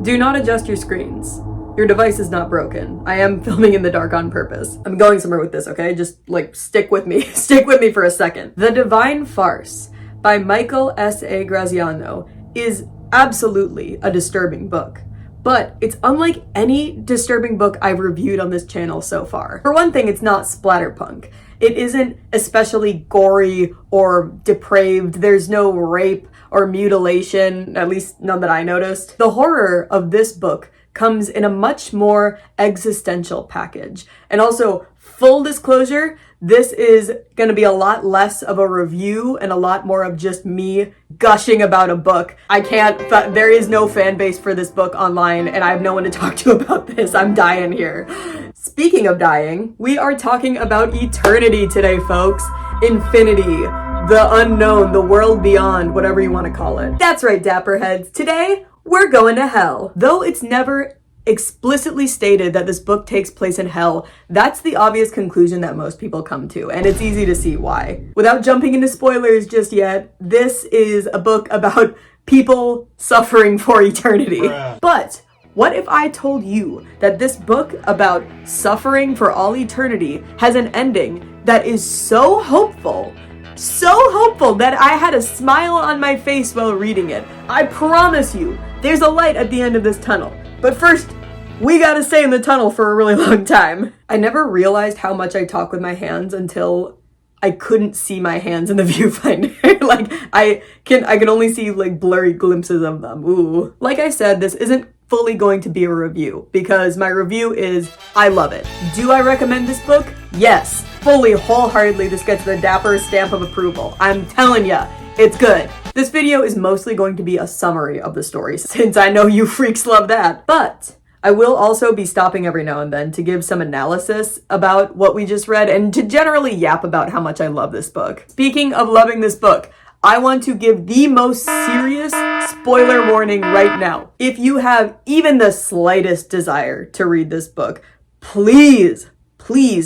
Do not adjust your screens. Your device is not broken. I am filming in the dark on purpose. I'm going somewhere with this, okay? Just stick with me. Stick with me for a second. The Divine Farce by Michael S.A. Graziano is absolutely a disturbing book. But it's unlike any disturbing book I've reviewed on this channel so far. For one thing, it's not splatterpunk. It isn't especially gory or depraved. There's no rape or mutilation, at least none that I noticed. The horror of this book comes in a much more existential package. And also, full disclosure, this is gonna be a lot less of a review and a lot more of just me gushing about a book. There is no fan base for this book online, and I have no one to talk to about this. I'm dying here. Speaking of dying, we are talking about eternity today, folks. Infinity, the unknown, the world beyond, whatever you want to call it. That's right, Dapperheads. Today, we're going to hell. Though it's never explicitly stated that this book takes place in hell, that's the obvious conclusion that most people come to, and it's easy to see why. Without jumping into spoilers just yet, this is a book about people suffering for eternity. Bruh. But what if I told you that this book about suffering for all eternity has an ending that is so hopeful that I had a smile on my face while reading it? I promise you, there's a light at the end of this tunnel. But first, we gotta stay in the tunnel for a really long time. I never realized how much I talk with my hands until I couldn't see my hands in the viewfinder. I can only see blurry glimpses of them. Ooh. Like I said, this isn't fully going to be a review because my review is, I love it. Do I recommend this book? Yes. Fully, wholeheartedly, this gets the Dapper stamp of approval. I'm telling ya, it's good. This video is mostly going to be a summary of the story, since I know you freaks love that. But I will also be stopping every now and then to give some analysis about what we just read and to generally yap about how much I love this book. Speaking of loving this book, I want to give the most serious spoiler warning right now. If you have even the slightest desire to read this book, please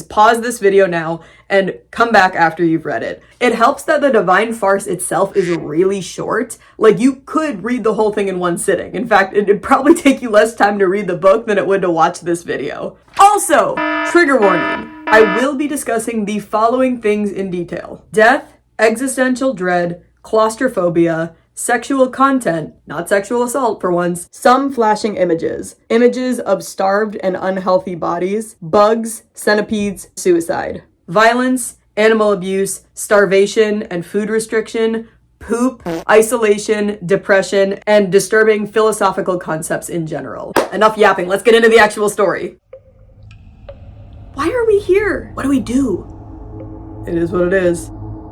pause this video now and come back after you've read it. It helps that the Divine Farce itself is really short. You could read the whole thing in one sitting. In fact, it'd probably take you less time to read the book than it would to watch this video. Also, trigger warning, I will be discussing the following things in detail: death, existential dread, claustrophobia, sexual content, not sexual assault for once, some flashing images of starved and unhealthy bodies, bugs, centipedes, suicide, violence, animal abuse, starvation and food restriction, poop, isolation, depression, and disturbing philosophical concepts in general. Enough yapping, let's get into the actual story. Why are we here? What do we do? It is what it is.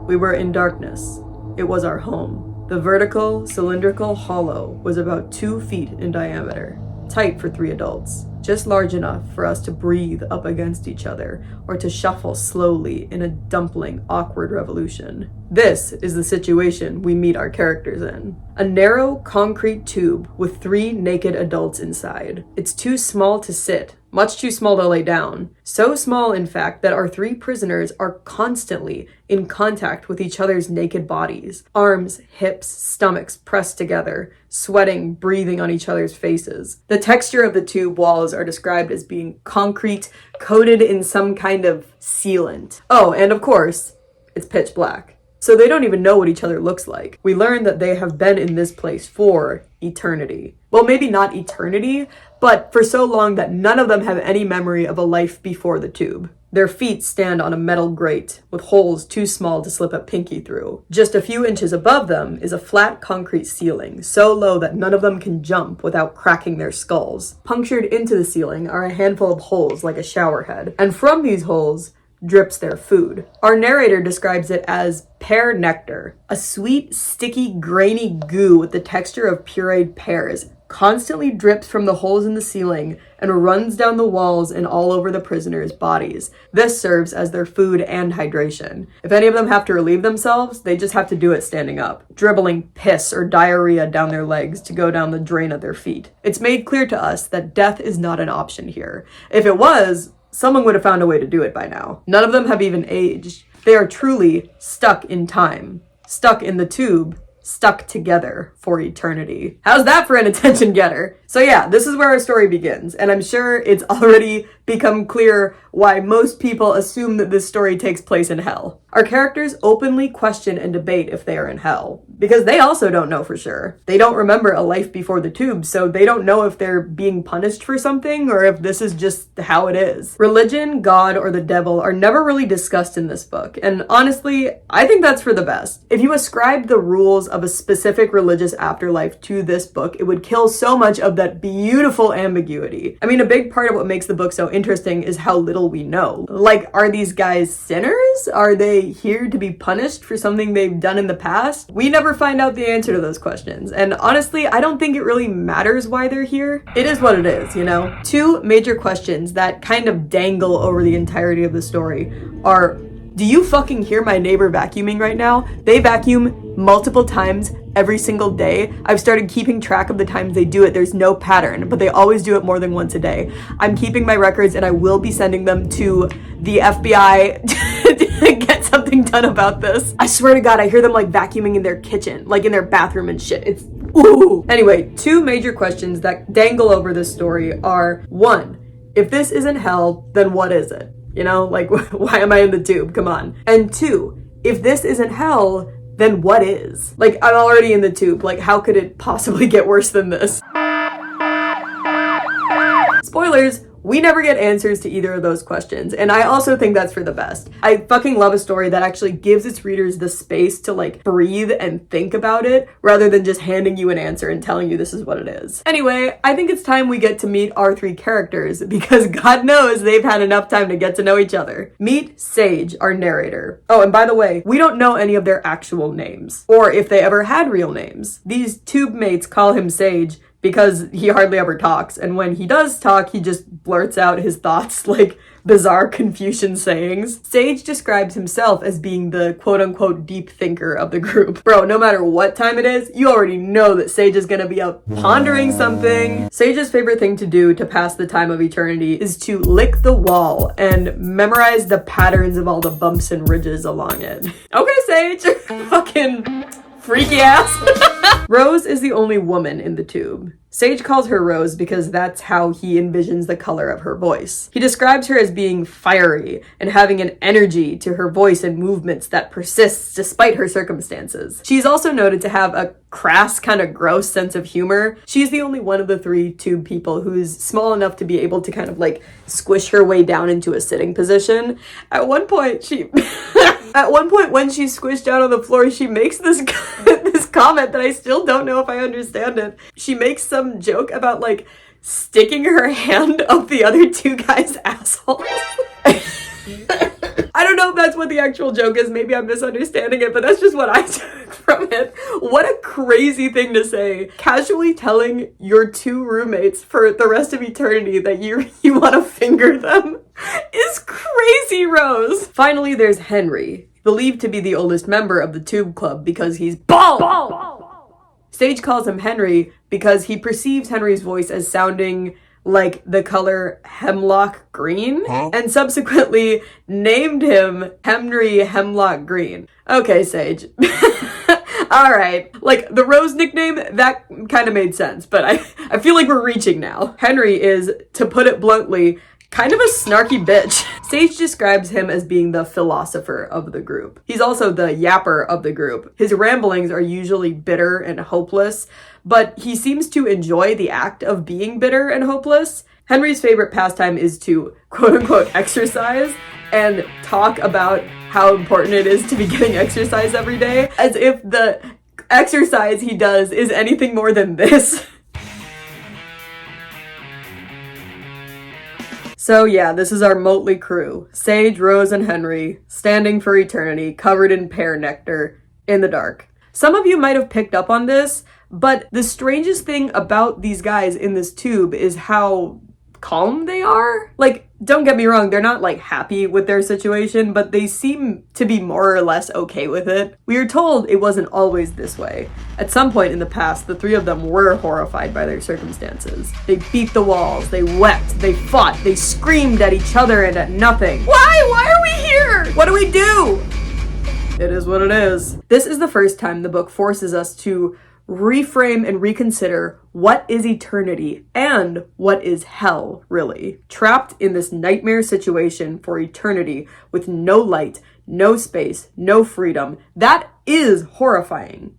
We were in darkness. It was our home. The vertical, cylindrical hollow was about 2 feet in diameter, tight for 3 adults, just large enough for us to breathe up against each other or to shuffle slowly in a dumpling, awkward revolution. This is the situation we meet our characters in. A narrow concrete tube with 3 naked adults inside. It's too small to sit, much too small to lay down. So small, in fact, that our 3 prisoners are constantly in contact with each other's naked bodies. Arms, hips, stomachs pressed together, sweating, breathing on each other's faces. The texture of the tube walls are described as being concrete, coated in some kind of sealant. Oh, and of course, it's pitch black. So they don't even know what each other looks like. We learn that they have been in this place for eternity. Well, maybe not eternity, but for so long that none of them have any memory of a life before the tube. Their feet stand on a metal grate with holes too small to slip a pinky through. Just a few inches above them is a flat concrete ceiling, so low that none of them can jump without cracking their skulls. Punctured into the ceiling are a handful of holes like a shower head, and from these holes drips their food. Our narrator describes it as pear nectar, a sweet, sticky, grainy goo with the texture of pureed pears, constantly drips from the holes in the ceiling and runs down the walls and all over the prisoners' bodies. This serves as their food and hydration. If any of them have to relieve themselves, they just have to do it standing up, dribbling piss or diarrhea down their legs to go down the drain at their feet. It's made clear to us that death is not an option here. If it was, someone would have found a way to do it by now. None of them have even aged. They are truly stuck in time, stuck in the tube, stuck together for eternity. How's that for an attention getter? So yeah, this is where our story begins, and I'm sure it's already become clear why most people assume that this story takes place in hell. Our characters openly question and debate if they are in hell, because they also don't know for sure. They don't remember a life before the tube, so they don't know if they're being punished for something or if this is just how it is. Religion, God, or the devil are never really discussed in this book, and honestly, I think that's for the best. If you ascribed the rules of a specific religious afterlife to this book, it would kill so much of that beautiful ambiguity. I mean, a big part of what makes the book so interesting is how little we know. Like, are these guys sinners? Are they here to be punished for something they've done in the past? We never find out the answer to those questions, and honestly, I don't think it really matters why they're here. It is what it is, you know? Two major questions that kind of dangle over the entirety of the story are, do you fucking hear my neighbor vacuuming right now? They vacuum multiple times every single day. I've started keeping track of the times they do it. There's no pattern, but they always do it more than once a day. I'm keeping my records and I will be sending them to the FBI to get something done about this. I swear to God, I hear them like vacuuming in their kitchen, like in their bathroom and shit. It's ooh. Anyway, two major questions that dangle over this story are, one, if this isn't hell, then what is it? You know, like, why am I in the tube? Come on. And two, if this isn't hell, then what is? Like, I'm already in the tube. Like, how could it possibly get worse than this? Spoilers, we never get answers to either of those questions, and I also think that's for the best. I fucking love a story that actually gives its readers the space to like breathe and think about it, rather than just handing you an answer and telling you this is what it is. Anyway, I think it's time we get to meet our three characters, because God knows they've had enough time to get to know each other. Meet Sage, our narrator. Oh, and by the way, we don't know any of their actual names, or if they ever had real names. These tube mates call him Sage because he hardly ever talks, and when he does talk, he just blurts out his thoughts like bizarre Confucian sayings. Sage describes himself as being the quote-unquote deep thinker of the group. Bro, no matter what time it is, you already know that Sage is gonna be out pondering something. Sage's favorite thing to do to pass the time of eternity is to lick the wall and memorize the patterns of all the bumps and ridges along it. Okay, Sage, fucking freaky ass. Rose is the only woman in the tube. Sage calls her Rose because that's how he envisions the color of her voice. He describes her as being fiery and having an energy to her voice and movements that persists despite her circumstances. She's also noted to have a crass, kind of gross sense of humor. She's the only one of the three tube people who's small enough to be able to kind of like squish her way down into a sitting position. At one point, when she's squished out on the floor, she makes this this comment that I still don't know if I understand it. She makes some joke about like sticking her hand up the other two guys' assholes. I don't know if that's what the actual joke is. Maybe I'm misunderstanding it, but that's just what I took from it. What a crazy thing to say. Casually telling your two roommates for the rest of eternity that you want to finger them is crazy, Rose. Finally, there's Henry, believed to be the oldest member of the tube club because he's bald. Sage calls him Henry because he perceives Henry's voice as sounding like the color hemlock green, and subsequently named him Henry Hemlock Green. Okay, Sage. Alright, like the Rose nickname, that kind of made sense, but I feel like we're reaching now. Henry is, to put it bluntly, kind of a snarky bitch. Sage describes him as being the philosopher of the group. He's also the yapper of the group. His ramblings are usually bitter and hopeless, but he seems to enjoy the act of being bitter and hopeless. Henry's favorite pastime is to quote-unquote exercise and talk about how important it is to be getting exercise every day, as if the exercise he does is anything more than this. So yeah, this is our motley crew. Sage, Rose, and Henry, standing for eternity, covered in pear nectar, in the dark. Some of you might have picked up on this, but the strangest thing about these guys in this tube is how calm they are. Like, don't get me wrong, they're not like happy with their situation, but they seem to be more or less okay with it. We are told it wasn't always this way. At some point in the past, the three of them were horrified by their circumstances. They beat the walls, they wept, they fought, they screamed at each other and at nothing. Why? Why are we here? What do we do? It is what it is. This is the first time the book forces us to reframe and reconsider what is eternity and what is hell, really. Trapped in this nightmare situation for eternity with no light, no space, no freedom. That is horrifying.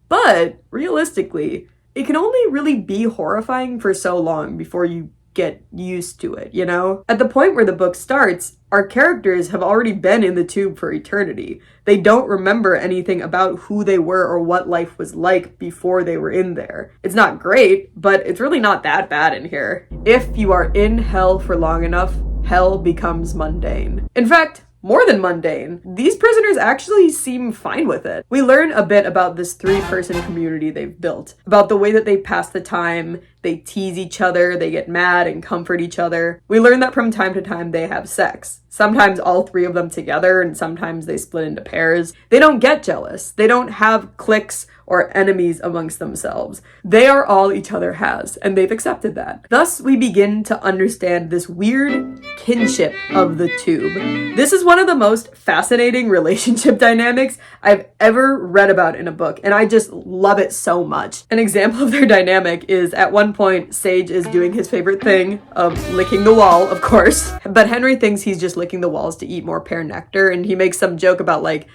But realistically, it can only really be horrifying for so long before you get used to it, you know? At the point where the book starts, our characters have already been in the tube for eternity. They don't remember anything about who they were or what life was like before they were in there. It's not great, but it's really not that bad in here. If you are in hell for long enough, hell becomes mundane. In fact, more than mundane. These prisoners actually seem fine with it. We learn a bit about this 3-person community they've built, about the way that they pass the time, they tease each other, they get mad and comfort each other. We learn that from time to time they have sex. Sometimes all 3 of them together, and sometimes they split into pairs. They don't get jealous. They don't have cliques or enemies amongst themselves. They are all each other has, and they've accepted that. Thus, we begin to understand this weird kinship of the tube. This is one of the most fascinating relationship dynamics I've ever read about in a book, and I just love it so much. An example of their dynamic is at one point, Sage is doing his favorite thing of licking the wall, of course, but Henry thinks he's just licking the walls to eat more pear nectar, and he makes some joke about like,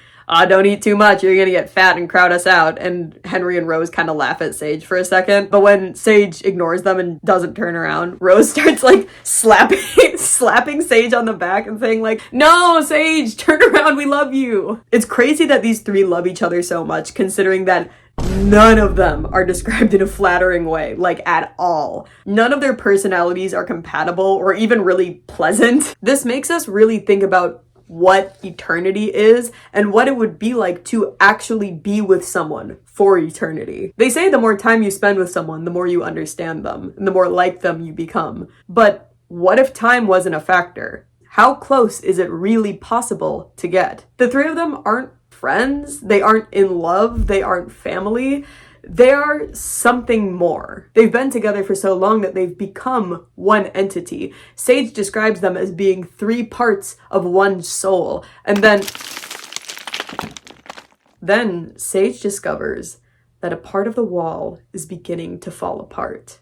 don't eat too much, you're gonna get fat and crowd us out. And Henry and Rose kind of laugh at Sage for a second. But when Sage ignores them and doesn't turn around, Rose starts like slapping Sage on the back and saying like, no, Sage, turn around, we love you. It's crazy that these 3 love each other so much, considering that none of them are described in a flattering way, like at all. None of their personalities are compatible or even really pleasant. This makes us really think about what eternity is and what it would be like to actually be with someone for eternity. They say the more time you spend with someone, the more you understand them and the more like them you become. But what if time wasn't a factor? How close is it really possible to get? The 3 of them aren't friends, they aren't in love, they aren't family. They are something more. They've been together for so long that they've become one entity. Sage describes them as being 3 parts of one soul. And then Sage discovers that a part of the wall is beginning to fall apart.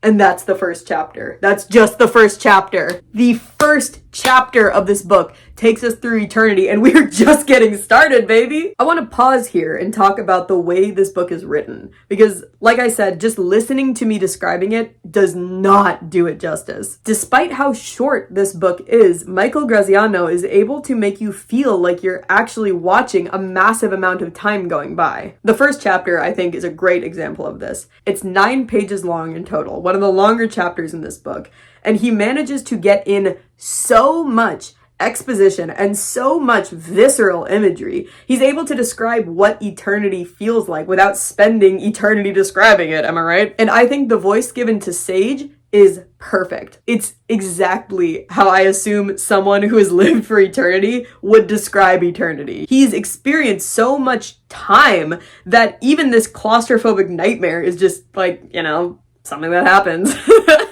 And that's the first chapter. That's just the first chapter. The first chapter of this book takes us through eternity, and we're just getting started, baby. I want to pause here and talk about the way this book is written, because like I said, just listening to me describing it does not do it justice. Despite how short this book is, Michael Graziano is able to make you feel like you're actually watching a massive amount of time going by. The first chapter, I think, is a great example of this. It's 9 pages long in total, one of the longer chapters in this book, and he manages to get in so much exposition and so much visceral imagery. He's able to describe what eternity feels like without spending eternity describing it, am I right? And I think the voice given to Sage is perfect. It's exactly how I assume someone who has lived for eternity would describe eternity. He's experienced so much time that even this claustrophobic nightmare is just like, you know, something that happens.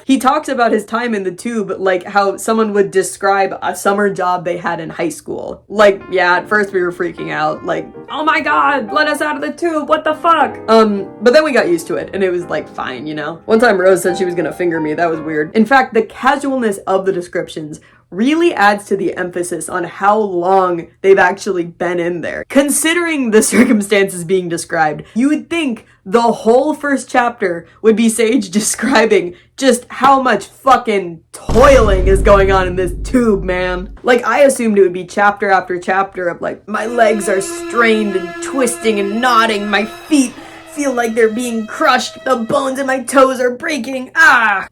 He talks about his time in the tube like how someone would describe a summer job they had in high school. Like, yeah, at first we were freaking out, like, oh my god, let us out of the tube, what the fuck? But then we got used to it, and it was like, fine, you know? One time Rose said she was gonna finger me, that was weird. In fact, the casualness of the descriptions really adds to the emphasis on how long they've actually been in there. Considering the circumstances being described, you would think the whole first chapter would be Sage describing just how much fucking toiling is going on in this tube, man. Like, I assumed it would be chapter after chapter of like, my legs are strained and twisting and knotting, my feet feel like they're being crushed, the bones in my toes are breaking,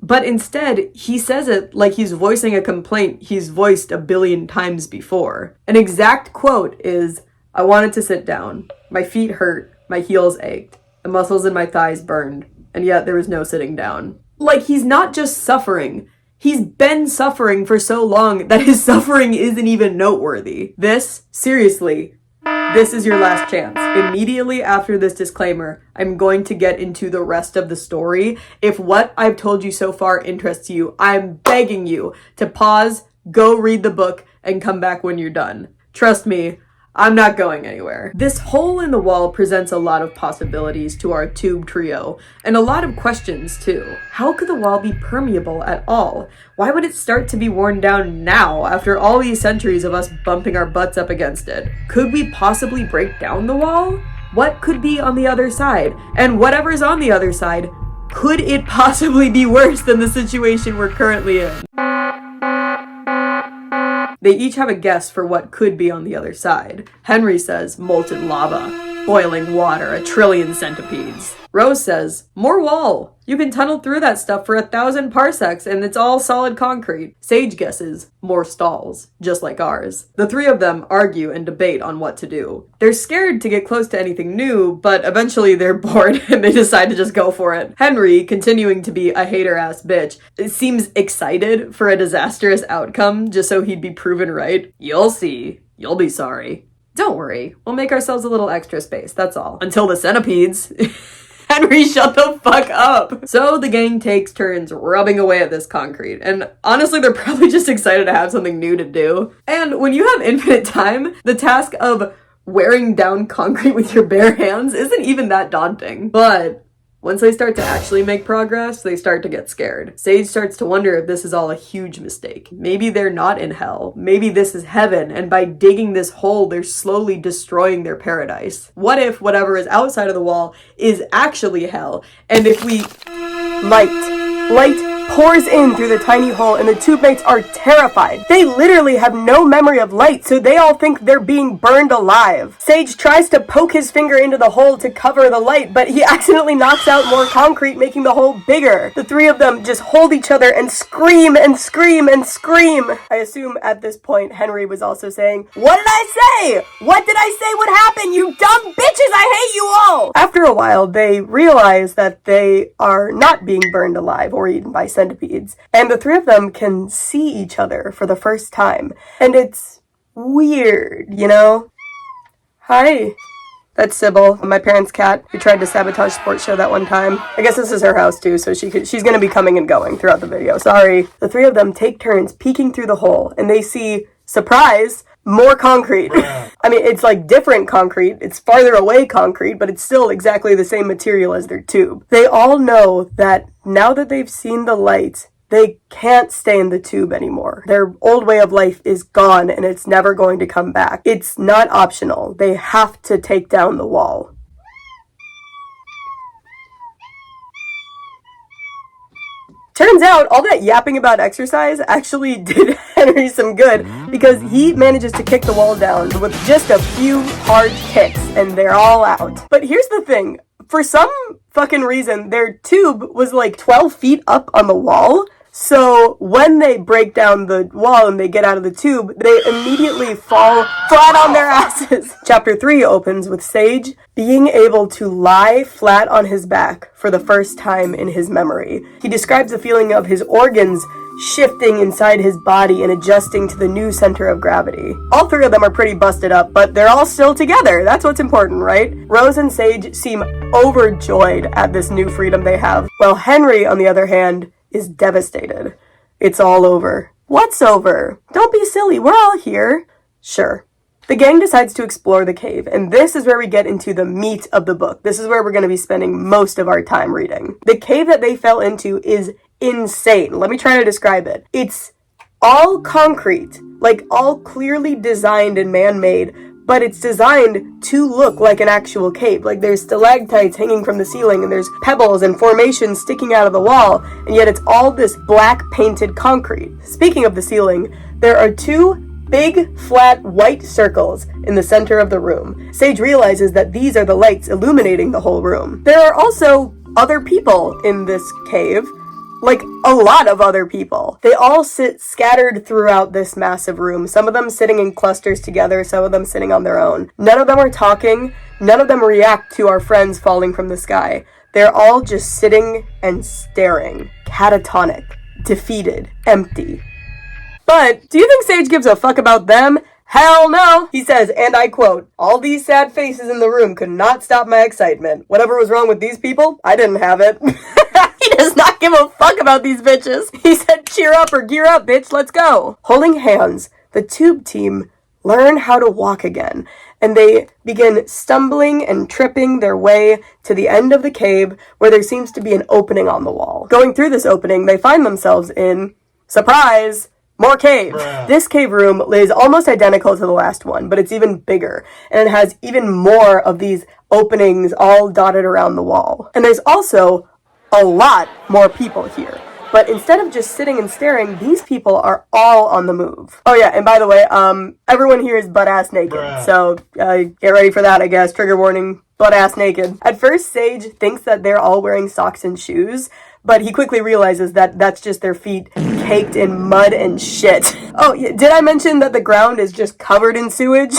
But instead, he says it like he's voicing a complaint he's voiced a billion times before. An exact quote is, I wanted to sit down. My feet hurt, my heels ached, the muscles in my thighs burned, and yet there was no sitting down. Like, he's not just suffering. He's been suffering for so long that his suffering isn't even noteworthy. This, seriously, this is your last chance. Immediately after this disclaimer, I'm going to get into the rest of the story. If what I've told you so far interests you, I'm begging you to pause, go read the book, and come back when you're done. Trust me, I'm not going anywhere. This hole in the wall presents a lot of possibilities to our tube trio, and a lot of questions too. How could the wall be permeable at all? Why would it start to be worn down now, after all these centuries of us bumping our butts up against it? Could we possibly break down the wall? What could be on the other side? And whatever's on the other side, could it possibly be worse than the situation we're currently in? They each have a guess for what could be on the other side. Henry says molten lava, boiling water, 1 trillion centipedes. Rose says, more wall. You can tunnel through that stuff for 1,000 parsecs and it's all solid concrete. Sage guesses, more stalls, just like ours. The three of them argue and debate on what to do. They're scared to get close to anything new, but eventually they're bored and they decide to just go for it. Henry, continuing to be a hater-ass bitch, seems excited for a disastrous outcome just so he'd be proven right. You'll see. You'll be sorry. Don't worry. We'll make ourselves a little extra space, that's all. Until the centipedes. Henry, shut the fuck up! So the gang takes turns rubbing away at this concrete, and honestly they're probably just excited to have something new to do. And when you have infinite time, the task of wearing down concrete with your bare hands isn't even that daunting. But once they start to actually make progress, they start to get scared. Sage starts to wonder if this is all a huge mistake. Maybe they're not in hell. Maybe this is heaven, and by digging this hole, they're slowly destroying their paradise. What if whatever is outside of the wall is actually hell? And if we... Light pours in through the tiny hole and the tube mates are terrified. They literally have no memory of light, so they all think they're being burned alive. Sage tries to poke his finger into the hole to cover the light, but he accidentally knocks out more concrete, making the hole bigger. The three of them just hold each other and scream and scream and scream. I assume at this point Henry was also saying, "What did I say? What did I say would happen? You dumb bitches, I hate you all!" After a while, they realize that they are not being burned alive or eaten by centipedes, and the three of them can see each other for the first time. And it's weird, you know? Hi. That's Sybil, my parents' cat, who tried to sabotage Sports Show that one time. I guess this is her house too, so she's gonna be coming and going throughout the video. Sorry. The three of them take turns peeking through the hole, and they see, surprise, more concrete. I mean, it's like different concrete. It's farther away concrete, but it's still exactly the same material as their tube. They all know that now that they've seen the light, they can't stay in the tube anymore. Their old way of life is gone and it's never going to come back. It's not optional. They have to take down the wall. Turns out, all that yapping about exercise actually did Henry some good, because he manages to kick the wall down with just a few hard kicks, and they're all out. But here's the thing. For some fucking reason, their tube was like 12 feet up on the wall. So when they break down the wall and they get out of the tube, they immediately fall flat on their asses. Chapter 3 opens with Sage being able to lie flat on his back for the first time in his memory. He describes the feeling of his organs shifting inside his body and adjusting to the new center of gravity. All three of them are pretty busted up, but they're all still together. That's what's important, right? Rose and Sage seem overjoyed at this new freedom they have, while Henry, on the other hand, is devastated. It's all over. What's over? Don't be silly, we're all here. Sure. The gang decides to explore the cave, and this is where we get into the meat of the book. This is where we're going to be spending most of our time reading. The cave that they fell into is insane. Let me try to describe it. It's all concrete, like all clearly designed and man-made, but it's designed to look like an actual cave. Like there's stalactites hanging from the ceiling, and there's pebbles and formations sticking out of the wall, and yet it's all this black painted concrete. Speaking of the ceiling, there are two big, flat, white circles in the center of the room. Sage realizes that these are the lights illuminating the whole room. There are also other people in this cave, like a lot of other people. They all sit scattered throughout this massive room, some of them sitting in clusters together, some of them sitting on their own. None of them are talking, none of them react to our friends falling from the sky. They're all just sitting and staring, catatonic, defeated, empty. But do you think Sage gives a fuck about them? Hell no! He says, and I quote, "All these sad faces in the room could not stop my excitement. Whatever was wrong with these people, I didn't have it." He does not give a fuck about these bitches. He said, "Cheer up or gear up, bitch, let's go." Holding hands, the tube team learn how to walk again. and they begin stumbling and tripping their way to the end of the cave where there seems to be an opening on the wall. Going through this opening, they find themselves in, surprise, more cave. This cave room is almost identical to the last one, but it's even bigger, and it has even more of these openings all dotted around the wall. And there's also a lot more people here. But instead of just sitting and staring, these people are all on the move. Oh yeah, and by the way, everyone here is butt-ass naked. So, get ready for that, I guess. Trigger warning, butt-ass naked. At first, Sage thinks that they're all wearing socks and shoes, but he quickly realizes that that's just their feet caked in mud and shit. Oh, yeah, did I mention that the ground is just covered in sewage?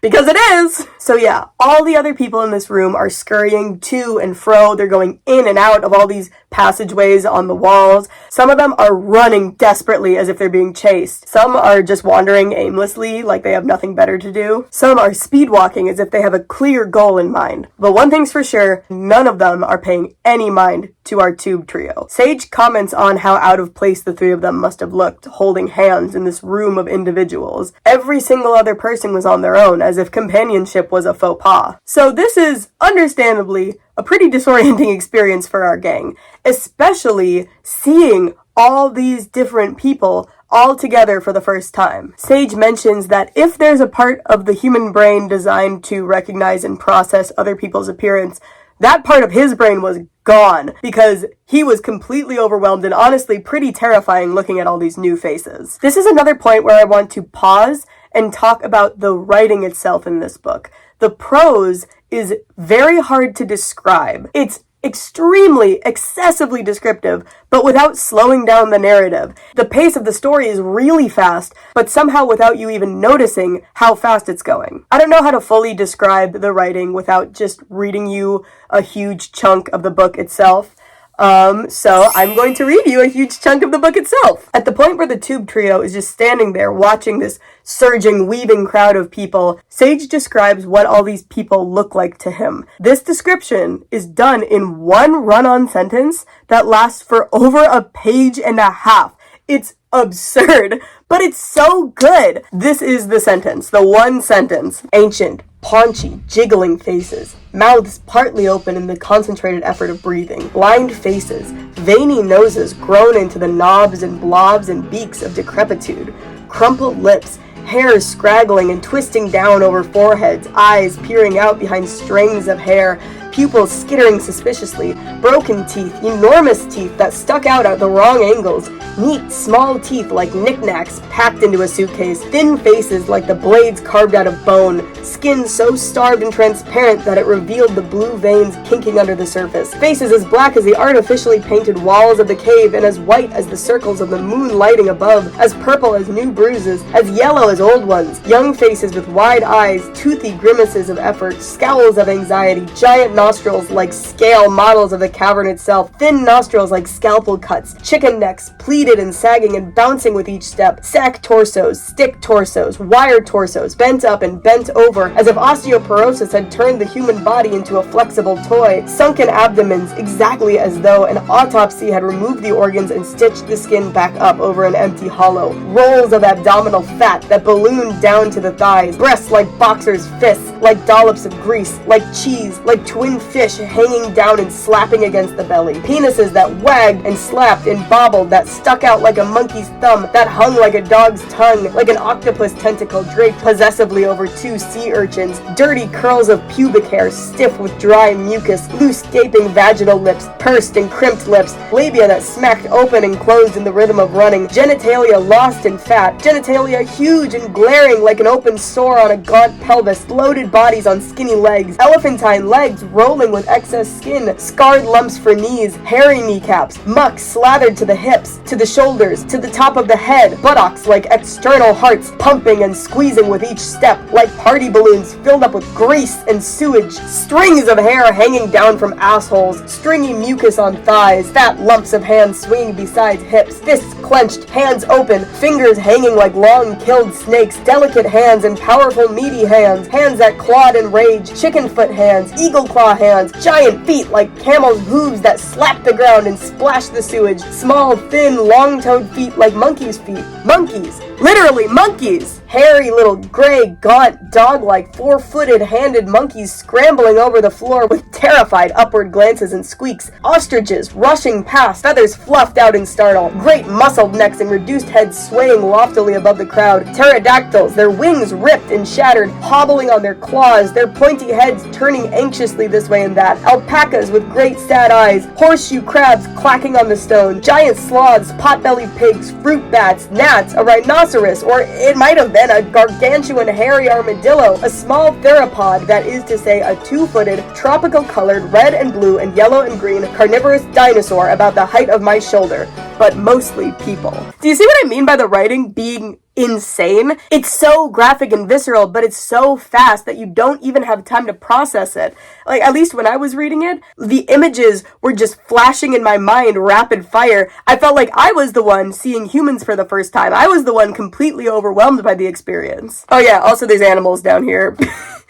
Because it is! So yeah, all the other people in this room are scurrying to and fro. They're going in and out of all these passageways on the walls. Some of them are running desperately as if they're being chased. Some are just wandering aimlessly like they have nothing better to do. Some are speed walking as if they have a clear goal in mind. But one thing's for sure, none of them are paying any mind to our tube trio. Sage comments on how out of place the three of them must have looked, holding hands in this room of individuals. Every single other person was on their own, as if companionship was a faux pas. So this is, understandably, a pretty disorienting experience for our gang, especially seeing all these different people all together for the first time. Sage mentions that if there's a part of the human brain designed to recognize and process other people's appearance, that part of his brain was gone because he was completely overwhelmed and honestly pretty terrifying looking at all these new faces. This is another point where I want to pause and talk about the writing itself in this book. The prose is very hard to describe. It's extremely, excessively descriptive, but without slowing down the narrative. The pace of the story is really fast, but somehow without you even noticing how fast it's going. I don't know how to fully describe the writing without just reading you a huge chunk of the book itself. So I'm going to read you a huge chunk of the book itself. At the point where the tube trio is just standing there watching this surging, weaving crowd of people, Sage describes what all these people look like to him. This description is done in one run-on sentence that lasts for over a page and a half. It's absurd, but it's so good. This is the sentence, the one sentence. Ancient, paunchy, jiggling faces, mouths partly open in the concentrated effort of breathing, lined faces, veiny noses grown into the knobs and blobs and beaks of decrepitude, crumpled lips, hair scraggling and twisting down over foreheads, eyes peering out behind strings of hair, pupils skittering suspiciously, broken teeth, enormous teeth that stuck out at the wrong angles, neat, small teeth like knickknacks packed into a suitcase, thin faces like the blades carved out of bone, skin so starved and transparent that it revealed the blue veins kinking under the surface, faces as black as the artificially painted walls of the cave and as white as the circles of the moon lighting above, as purple as new bruises, as yellow as old ones, young faces with wide eyes, toothy grimaces of effort, scowls of anxiety, giant nostrils like scale models of the cavern itself, thin nostrils like scalpel cuts, chicken necks, pleated and sagging and bouncing with each step, sack torsos, stick torsos, wire torsos, bent up and bent over, as if osteoporosis had turned the human body into a flexible toy, sunken abdomens, exactly as though an autopsy had removed the organs and stitched the skin back up over an empty hollow, rolls of abdominal fat that ballooned down to the thighs, breasts like boxers' fists, like dollops of grease, like cheese, like twin fish hanging down and slapping against the belly, penises that wagged and slapped and bobbled, that stuck out like a monkey's thumb, that hung like a dog's tongue, like an octopus tentacle draped possessively over two sea urchins, dirty curls of pubic hair stiff with dry mucus, loose gaping vaginal lips, pursed and crimped lips, labia that smacked open and closed in the rhythm of running, genitalia lost in fat, genitalia huge and glaring like an open sore on a gaunt pelvis, bloated bodies on skinny legs, elephantine legs rolling with excess skin, scarred lumps for knees, hairy kneecaps, muck slathered to the hips, to the shoulders, to the top of the head, buttocks like external hearts pumping and squeezing with each step, like party balloons filled up with grease and sewage, strings of hair hanging down from assholes, stringy mucus on thighs, fat lumps of hands swinging beside hips, fists clenched, hands open, fingers hanging like long killed snakes, delicate hands and powerful meaty hands, hands that clawed and raged, chicken foot hands, eagle claw hands, giant feet like camel's hooves that slapped the ground and splashed the sewage, small, thin, long-toed feet like monkeys' feet. Monkeys! Literally monkeys! hairy little gray, gaunt, dog-like, four-footed, handed monkeys scrambling over the floor with terrified upward glances and squeaks, ostriches rushing past, feathers fluffed out in startle, great muscled necks and reduced heads swaying loftily above the crowd, pterodactyls, their wings ripped and shattered, hobbling on their claws, their pointy heads turning anxiously this way and that, alpacas with great sad eyes, horseshoe crabs clacking on the stone, giant sloths, pot-bellied pigs, fruit bats, gnats, a rhinoceros, or it might have been a gargantuan hairy armadillo, a small theropod, that is to say a two-footed, tropical-colored, red and blue and yellow and green carnivorous dinosaur about the height of my shoulder, but mostly people. Do you see what I mean by the writing being insane? It's so graphic and visceral, but it's so fast that you don't even have time to process it. Like, at least when I was reading it, the images were just flashing in my mind rapid fire. I felt like I was the one seeing humans for the first time. I was the one completely overwhelmed by the experience. Oh yeah, also there's animals down here.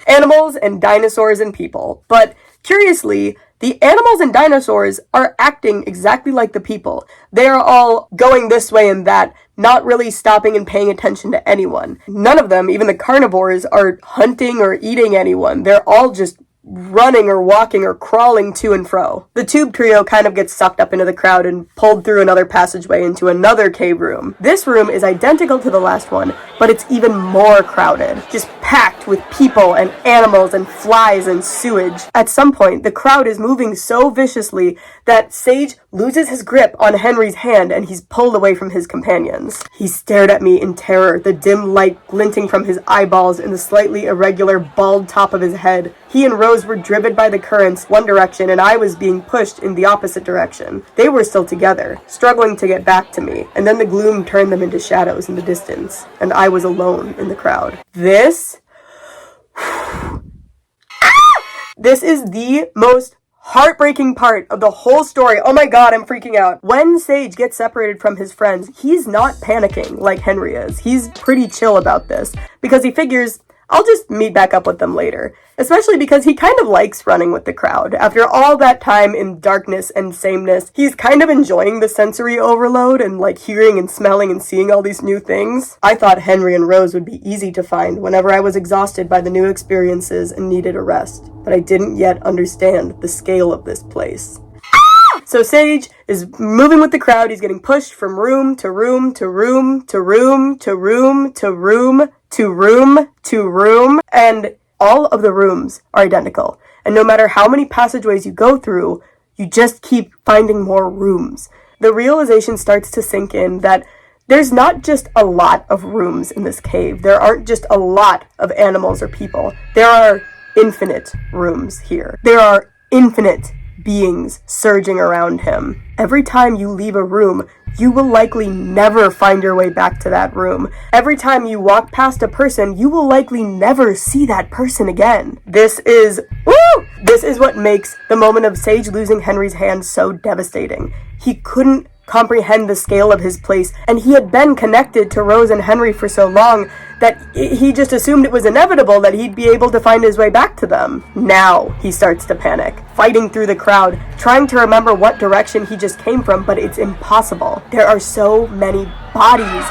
Animals and dinosaurs and people. But curiously, the animals and dinosaurs are acting exactly like the people. They are all going this way and that, not really stopping and paying attention to anyone. None of them, even the carnivores, are hunting or eating anyone. They're all just running or walking or crawling to and fro. The tube trio kind of gets sucked up into the crowd and pulled through another passageway into another cave room. This room is identical to the last one, but it's even more crowded, just packed with people and animals and flies and sewage. At some point, the crowd is moving so viciously that Sage loses his grip on Henry's hand and he's pulled away from his companions. He stared at me in terror, the dim light glinting from his eyeballs and the slightly irregular bald top of his head. He and Rose were driven by the currents one direction and I was being pushed in the opposite direction. They were still together, struggling to get back to me, and then the gloom turned them into shadows in the distance, and I was alone in the crowd. This is the most heartbreaking part of the whole story. Oh my god, I'm freaking out. When Sage gets separated from his friends, he's not panicking like Henry is. He's pretty chill about this, because he figures, I'll just meet back up with them later. Especially because he kind of likes running with the crowd. After all that time in darkness and sameness, he's kind of enjoying the sensory overload and like hearing and smelling and seeing all these new things. I thought Henry and Rose would be easy to find whenever I was exhausted by the new experiences and needed a rest. But I didn't yet understand the scale of this place. So Sage is moving with the crowd. He's getting pushed from room to room to room to room to room to room to room to room, and all of the rooms are identical. And no matter how many passageways you go through, you just keep finding more rooms. The realization starts to sink in that there's not just a lot of rooms in this cave. There aren't just a lot of animals or people. There are infinite rooms here. There are infinite beings surging around him. Every time you leave a room, you will likely never find your way back to that room. Every time you walk past a person, you will likely never see that person again. This is what makes the moment of Sage losing Henry's hand so devastating. He couldn't comprehend the scale of his place, and he had been connected to Rose and Henry for so long that he just assumed it was inevitable that he'd be able to find his way back to them. Now he starts to panic, fighting through the crowd, trying to remember what direction he just came from, but it's impossible. There are so many bodies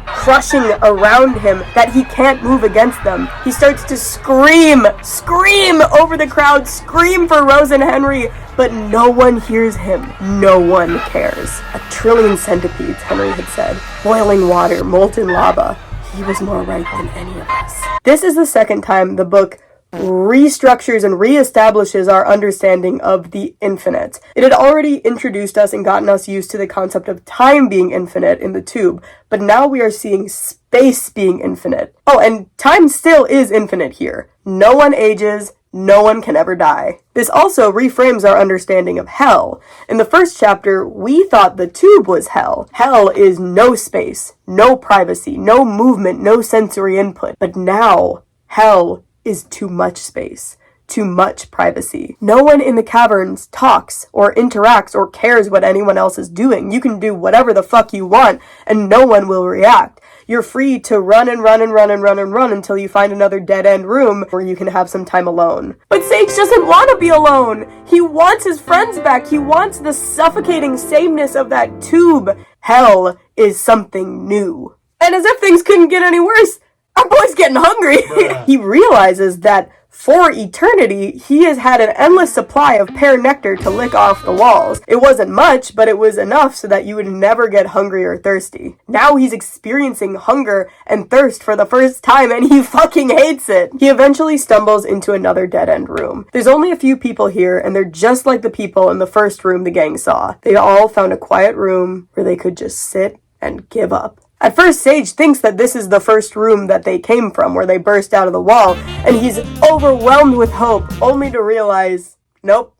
crushing around him that he can't move against them. He starts to scream over the crowd, scream for Rose and Henry, but no one hears him. No one cares. 1 trillion centipedes, Henry had said. Boiling water, molten lava. He was more right than any of us. This is the second time the book restructures and reestablishes our understanding of the infinite. It had already introduced us and gotten us used to the concept of time being infinite in the tube, but now we are seeing space being infinite. Oh, and time still is infinite here. No one ages, no one can ever die. This also reframes our understanding of hell. In the first chapter, we thought the tube was hell. Hell is no space, no privacy, no movement, no sensory input. But now, hell is too much space, too much privacy. No one in the caverns talks or interacts or cares what anyone else is doing. You can do whatever the fuck you want and no one will react. You're free to run until you find another dead-end room where you can have some time alone. But Sage doesn't want to be alone. He wants his friends back. He wants the suffocating sameness of that tube. Hell is something new. And as if things couldn't get any worse, our boy's getting hungry. He realizes that for eternity, he has had an endless supply of pear nectar to lick off the walls. It wasn't much, but it was enough so that you would never get hungry or thirsty. Now he's experiencing hunger and thirst for the first time, and he fucking hates it. He eventually stumbles into another dead-end room. There's only a few people here, and they're just like the people in the first room the gang saw. They all found a quiet room where they could just sit and give up. At first, Sage thinks that this is the first room that they came from, where they burst out of the wall, and he's overwhelmed with hope, only to realize, nope,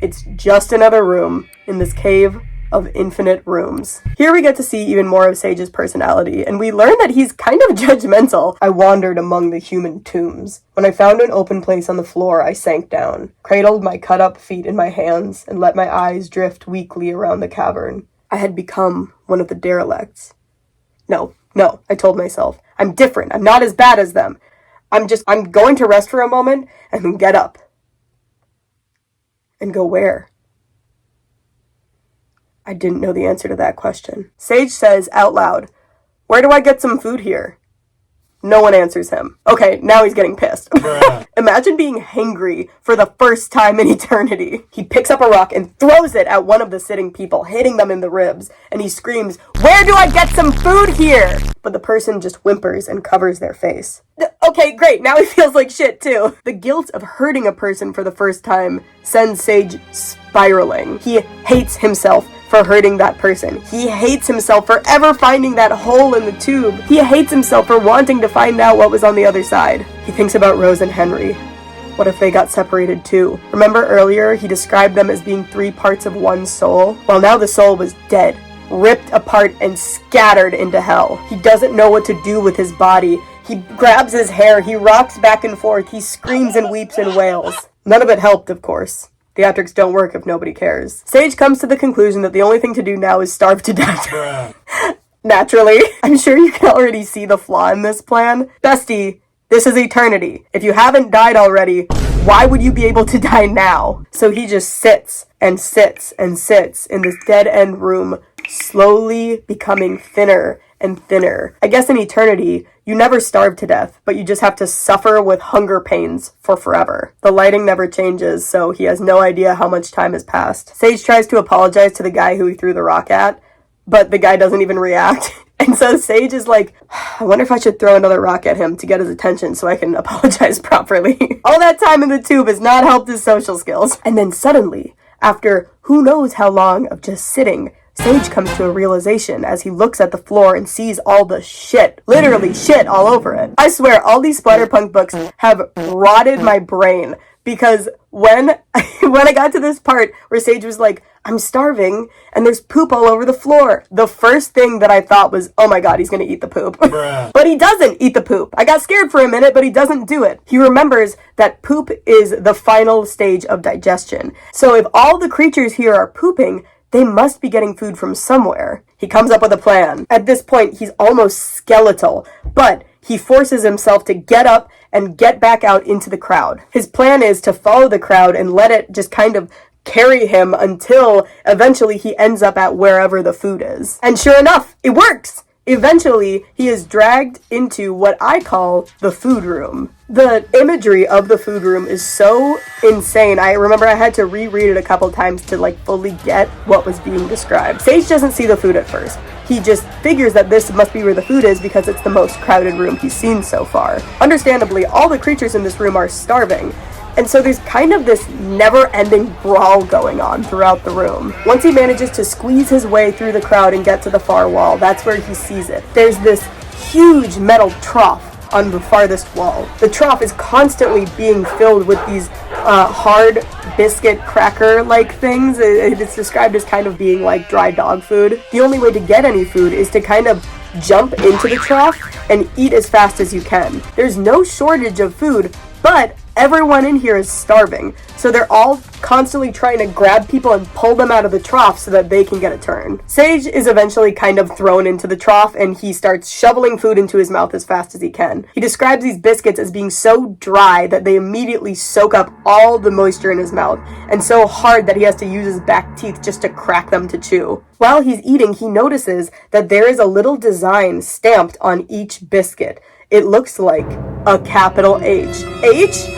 it's just another room in this cave of infinite rooms. Here we get to see even more of Sage's personality, and we learn that he's kind of judgmental. I wandered among the human tombs. When I found an open place on the floor, I sank down, cradled my cut-up feet in my hands, and let my eyes drift weakly around the cavern. I had become one of the derelicts. No, I told myself. I'm different. I'm not as bad as them. I'm going to rest for a moment and then get up. And go where? I didn't know the answer to that question. Sage says out loud, "Where do I get some food here?" No one answers him. Okay, now he's getting pissed. Imagine being hangry for the first time in eternity. He picks up a rock and throws it at one of the sitting people, hitting them in the ribs, and he screams, "Where do I get some food here?" But the person just whimpers and covers their face. Okay, great, now he feels like shit too. The guilt of hurting a person for the first time sends Sage spiraling. He hates himself for hurting that person. He hates himself for ever finding that hole in the tube. He hates himself for wanting to find out what was on the other side. He thinks about Rose and Henry. What if they got separated too? Remember earlier he described them as being 3 parts of one soul? Well, now the soul was dead, ripped apart and scattered into hell. He doesn't know what to do with his body. He grabs his hair, he rocks back and forth, he screams and weeps and wails. None of it helped, of course. Theatrics don't work if nobody cares. Sage comes to the conclusion that the only thing to do now is starve to death. Naturally, I'm sure you can already see the flaw in this plan. Bestie, this is eternity. If you haven't died already, why would you be able to die now? So he just sits and sits and sits in this dead-end room, slowly becoming thinner and thinner. I guess in eternity, you never starve to death, but you just have to suffer with hunger pains for forever. The lighting never changes, so he has no idea how much time has passed. Sage tries to apologize to the guy who he threw the rock at, but the guy doesn't even react. And so Sage is like, I wonder if I should throw another rock at him to get his attention so I can apologize properly. All that time in the tube has not helped his social skills. And then suddenly, after who knows how long of just sitting, Sage comes to a realization as he looks at the floor and sees all the shit, literally shit all over it. I swear, all these splatterpunk books have rotted my brain, because when I got to this part where Sage was like, I'm starving, and there's poop all over the floor, the first thing that I thought was, oh my god, he's gonna eat the poop. But he doesn't eat the poop. I got scared for a minute, but he doesn't do it. He remembers that poop is the final stage of digestion. So if all the creatures here are pooping, they must be getting food from somewhere. He comes up with a plan. At this point, he's almost skeletal, but he forces himself to get up and get back out into the crowd. His plan is to follow the crowd and let it just kind of carry him until eventually he ends up at wherever the food is. And sure enough, it works! Eventually, he is dragged into what I call the food room. The imagery of the food room is so insane. I remember I had to reread it a couple times to fully get what was being described. Sage doesn't see the food at first. He just figures that this must be where the food is because it's the most crowded room he's seen so far. Understandably, all the creatures in this room are starving. And so there's kind of this never-ending brawl going on throughout the room. Once he manages to squeeze his way through the crowd and get to the far wall, that's where he sees it. There's this huge metal trough on the farthest wall. The trough is constantly being filled with these hard biscuit cracker-like things. It's described as kind of being like dry dog food. The only way to get any food is to kind of jump into the trough and eat as fast as you can. There's no shortage of food, but everyone in here is starving, so they're all constantly trying to grab people and pull them out of the trough so that they can get a turn. Sage is eventually kind of thrown into the trough, and he starts shoveling food into his mouth as fast as he can. He describes these biscuits as being so dry that they immediately soak up all the moisture in his mouth, and so hard that he has to use his back teeth just to crack them to chew. While he's eating, he notices that there is a little design stamped on each biscuit. It looks like a capital H. H?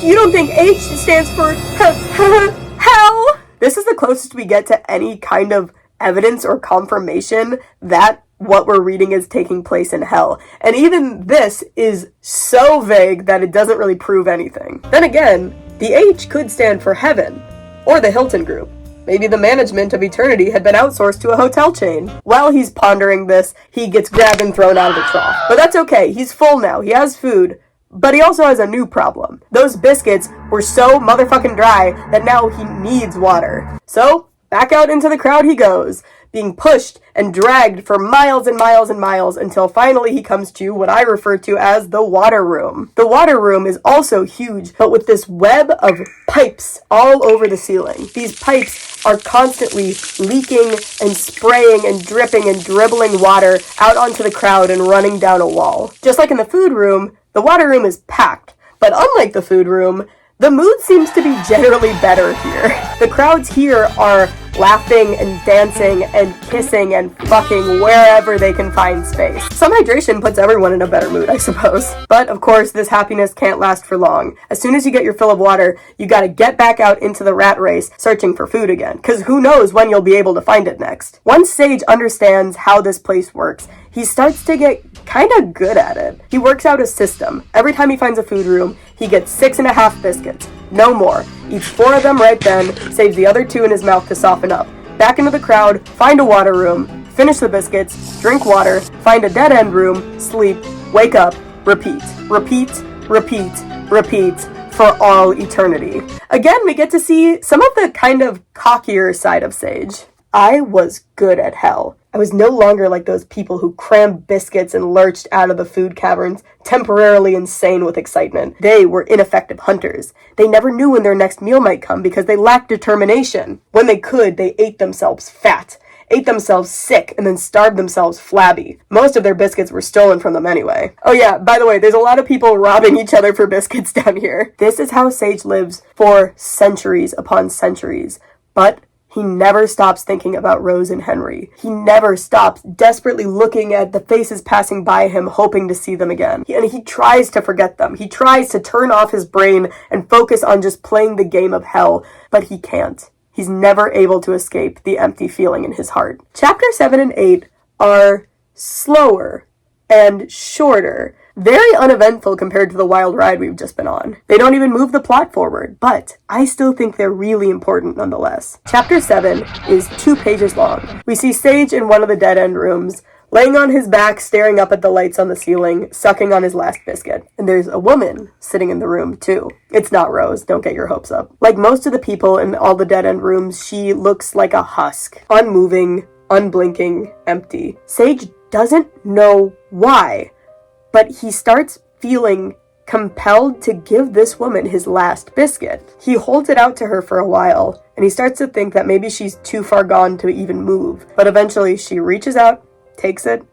You don't think H stands for hell? This is the closest we get to any kind of evidence or confirmation that what we're reading is taking place in hell. And even this is so vague that it doesn't really prove anything. Then again, the H could stand for heaven, or the Hilton Group. Maybe the management of eternity had been outsourced to a hotel chain. While he's pondering this, he gets grabbed and thrown out of the trough. But that's okay, he's full now, he has food. But he also has a new problem. Those biscuits were so motherfucking dry that now he needs water. So, back out into the crowd he goes, being pushed and dragged for miles and miles and miles until finally he comes to what I refer to as the water room. The water room is also huge, but with this web of pipes all over the ceiling. These pipes are constantly leaking and spraying and dripping and dribbling water out onto the crowd and running down a wall. Just like in the food room, the water room is packed, but unlike the food room, the mood seems to be generally better here. The crowds here are laughing and dancing and kissing and fucking wherever they can find space. Some hydration puts everyone in a better mood, I suppose. But of course, this happiness can't last for long. As soon as you get your fill of water, you gotta get back out into the rat race searching for food again, cause who knows when you'll be able to find it next. Once Sage understands how this place works, he starts to get kinda good at it. He works out a system. Every time he finds a food room, he gets 6.5 biscuits. No more. Eats 4 of them right then, saves the other 2 in his mouth to soften up. Back into the crowd, find a water room, finish the biscuits, drink water, find a dead end room, sleep, wake up, repeat, repeat, repeat, repeat, for all eternity. Again, we get to see some of the kind of cockier side of Sage. I was good at hell. I was no longer like those people who crammed biscuits and lurched out of the food caverns, temporarily insane with excitement. They were ineffective hunters. They never knew when their next meal might come because they lacked determination. When they could, they ate themselves fat, ate themselves sick, and then starved themselves flabby. Most of their biscuits were stolen from them anyway. Oh yeah, by the way, there's a lot of people robbing each other for biscuits down here. This is how Sage lives for centuries upon centuries. But he never stops thinking about Rose and Henry. He never stops desperately looking at the faces passing by him, hoping to see them again. And he tries to forget them. He tries to turn off his brain and focus on just playing the game of hell, but he can't. He's never able to escape the empty feeling in his heart. Chapter 7 and 8 are slower and shorter. Very uneventful compared to the wild ride we've just been on. They don't even move the plot forward, but I still think they're really important nonetheless. Chapter 7 is 2 pages long. We see Sage in one of the dead-end rooms, laying on his back, staring up at the lights on the ceiling, sucking on his last biscuit. And there's a woman sitting in the room, too. It's not Rose, don't get your hopes up. Like most of the people in all the dead-end rooms, she looks like a husk. Unmoving, unblinking, empty. Sage doesn't know why, but he starts feeling compelled to give this woman his last biscuit. He holds it out to her for a while, and he starts to think that maybe she's too far gone to even move. But eventually she reaches out, takes it,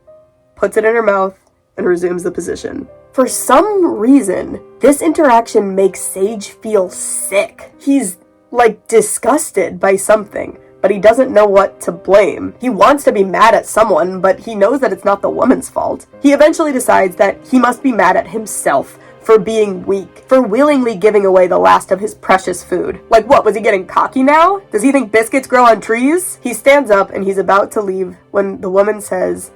puts it in her mouth, and resumes the position. For some reason, this interaction makes Sage feel sick. He's, like, disgusted by something, but he doesn't know what to blame. He wants to be mad at someone, but he knows that it's not the woman's fault. He eventually decides that he must be mad at himself for being weak, for willingly giving away the last of his precious food. Like what, was he getting cocky now? Does he think biscuits grow on trees? He stands up and he's about to leave when the woman says,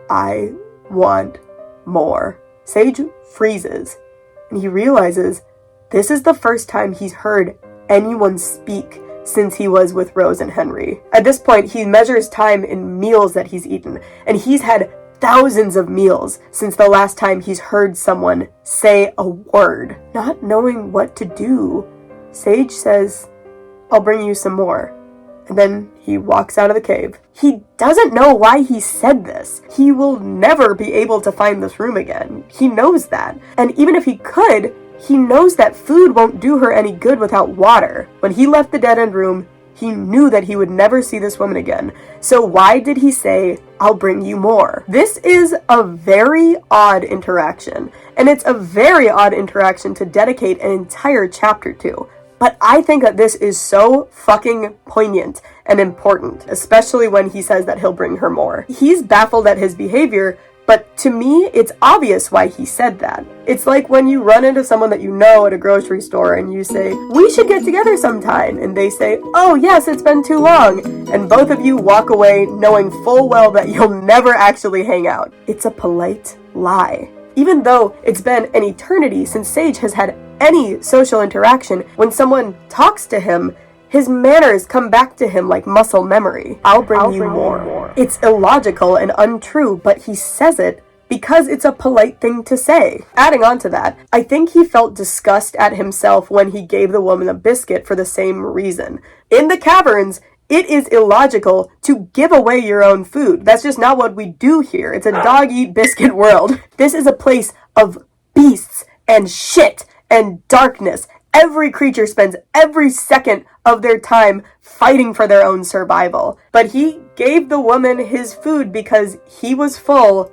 "I want more." Sage freezes, and he realizes this is the first time he's heard anyone speak since he was with Rose and Henry. At this point, he measures time in meals that he's eaten, and he's had thousands of meals since the last time he's heard someone say a word. Not knowing what to do, Sage says, "I'll bring you some more." And then he walks out of the cave. He doesn't know why he said this. He will never be able to find this room again. He knows that. And even if he could, He knows that food won't do her any good without water. When he left the dead-end room, he knew that he would never see this woman again. So why did he say, "I'll bring you more"? This is a very odd interaction, and it's a very odd interaction to dedicate an entire chapter to. But I think that this is so fucking poignant and important, especially when he says that he'll bring her more. He's baffled at his behavior, but to me, it's obvious why he said that. It's like when you run into someone that you know at a grocery store and you say, "We should get together sometime," and they say, "Oh yes, it's been too long," and both of you walk away knowing full well that you'll never actually hang out. It's a polite lie. Even though it's been an eternity since Sage has had any social interaction, when someone talks to him, his manners come back to him like muscle memory. I'll bring you more. It's illogical and untrue, but he says it because it's a polite thing to say. Adding on to that, I think he felt disgust at himself when he gave the woman a biscuit for the same reason. In the caverns, it is illogical to give away your own food. That's just not what we do here. It's a dog-eat-biscuit world. This is a place of beasts and shit and darkness. Every creature spends every second of their time fighting for their own survival. But he gave the woman his food because he was full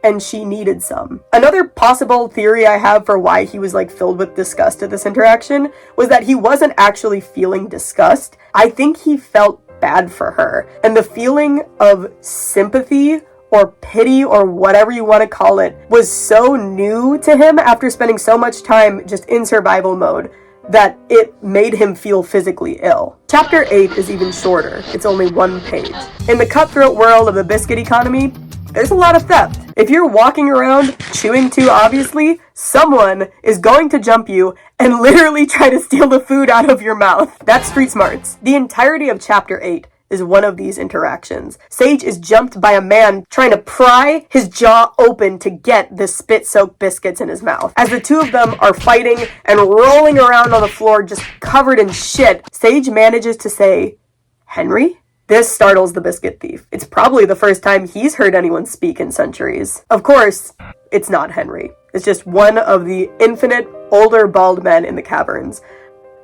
and she needed some. Another possible theory I have for why he was filled with disgust at this interaction was that he wasn't actually feeling disgust. I think he felt bad for her. And the feeling of sympathy or pity or whatever you want to call it was so new to him after spending so much time just in survival mode that it made him feel physically ill. Chapter 8 is even shorter. It's only 1 page. In the cutthroat world of the biscuit economy, there's a lot of theft. If you're walking around chewing too obviously, someone is going to jump you and literally try to steal the food out of your mouth. That's street smarts. The entirety of chapter 8 is one of these interactions. Sage is jumped by a man trying to pry his jaw open to get the spit-soaked biscuits in his mouth. As the two of them are fighting and rolling around on the floor just covered in shit, Sage manages to say, "Henry?" This startles the biscuit thief. It's probably the first time he's heard anyone speak in centuries. Of course, it's not Henry. It's just one of the infinite older bald men in the caverns.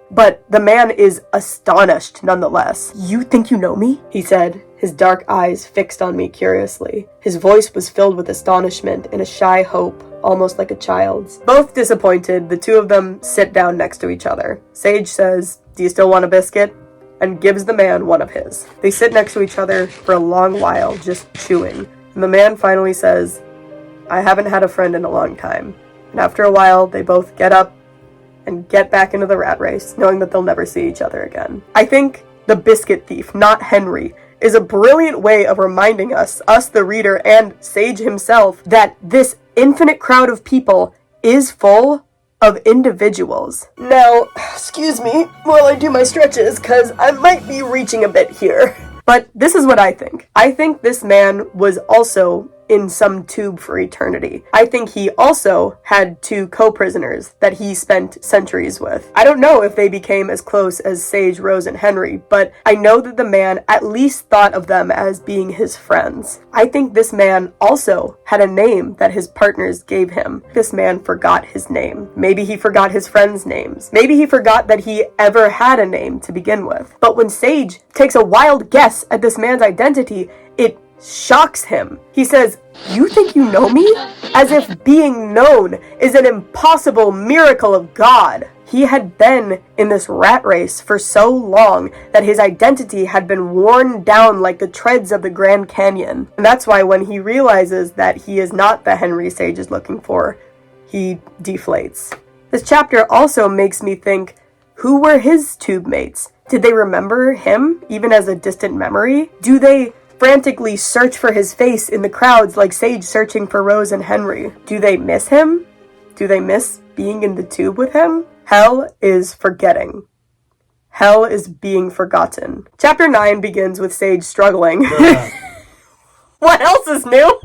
But the man is astonished nonetheless. "You think you know me?" he said, his dark eyes fixed on me curiously. His voice was filled with astonishment and a shy hope, almost like a child's. Both disappointed, the two of them sit down next to each other. Sage says, "Do you still want a biscuit?" and gives the man one of his. They sit next to each other for a long while, just chewing. And the man finally says, "I haven't had a friend in a long time." And after a while, they both get up and get back into the rat race, knowing that they'll never see each other again. I think the biscuit thief, not Henry, is a brilliant way of reminding us the reader, and Sage himself, that this infinite crowd of people is full of individuals. Now, excuse me while I do my stretches, because I might be reaching a bit here. But this is what I think. I think this man was also in some tube for eternity. I think he also had 2 co-prisoners that he spent centuries with. I don't know if they became as close as Sage, Rose, and Henry, but I know that the man at least thought of them as being his friends. I think this man also had a name that his partners gave him. This man forgot his name. Maybe he forgot his friends' names. Maybe he forgot that he ever had a name to begin with. But when Sage takes a wild guess at this man's identity, it shocks him. He says, "You think you know me?" As if being known is an impossible miracle of God. He had been in this rat race for so long that his identity had been worn down like the treads of the Grand Canyon. And that's why when he realizes that he is not the Henry Sage is looking for, he deflates. This chapter also makes me think, who were his tube mates? Did they remember him, even as a distant memory? Do they frantically search for his face in the crowds like Sage searching for Rose and Henry? Do they miss him? Do they miss being in the tube with him? Hell is forgetting. Hell is being forgotten. Chapter 9 begins with Sage struggling. What else is new?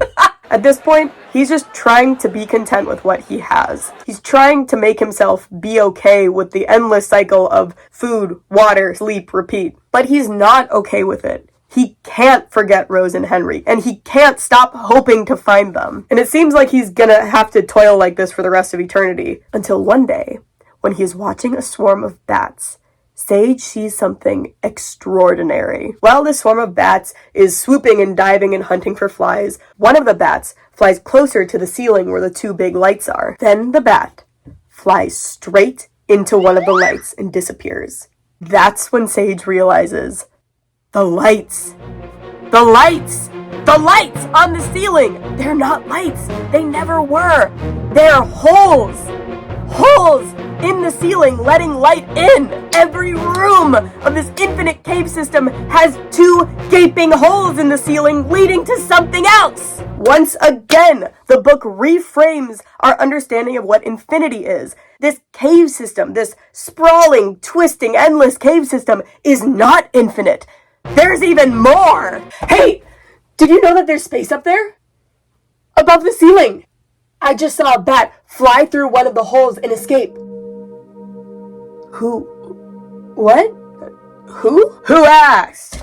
At this point, he's just trying to be content with what he has. He's trying to make himself be okay with the endless cycle of food, water, sleep, repeat. But he's not okay with it. He can't forget Rose and Henry, and he can't stop hoping to find them. And it seems like he's gonna have to toil like this for the rest of eternity. Until one day, when he is watching a swarm of bats, Sage sees something extraordinary. While this swarm of bats is swooping and diving and hunting for flies, one of the bats flies closer to the ceiling where the two big lights are. Then the bat flies straight into one of the lights and disappears. That's when Sage realizes, the lights on the ceiling, they're not lights. They never were. They're holes in the ceiling, letting light in. Every room of this infinite cave system has 2 gaping holes in the ceiling leading to something else. Once again, the book reframes our understanding of what infinity is. This cave system, this sprawling, twisting, endless cave system is not infinite. There's even more. Hey, did you know that there's space up there? Above the ceiling. I just saw a bat fly through one of the holes and escape. Who? What? Who? Who asked?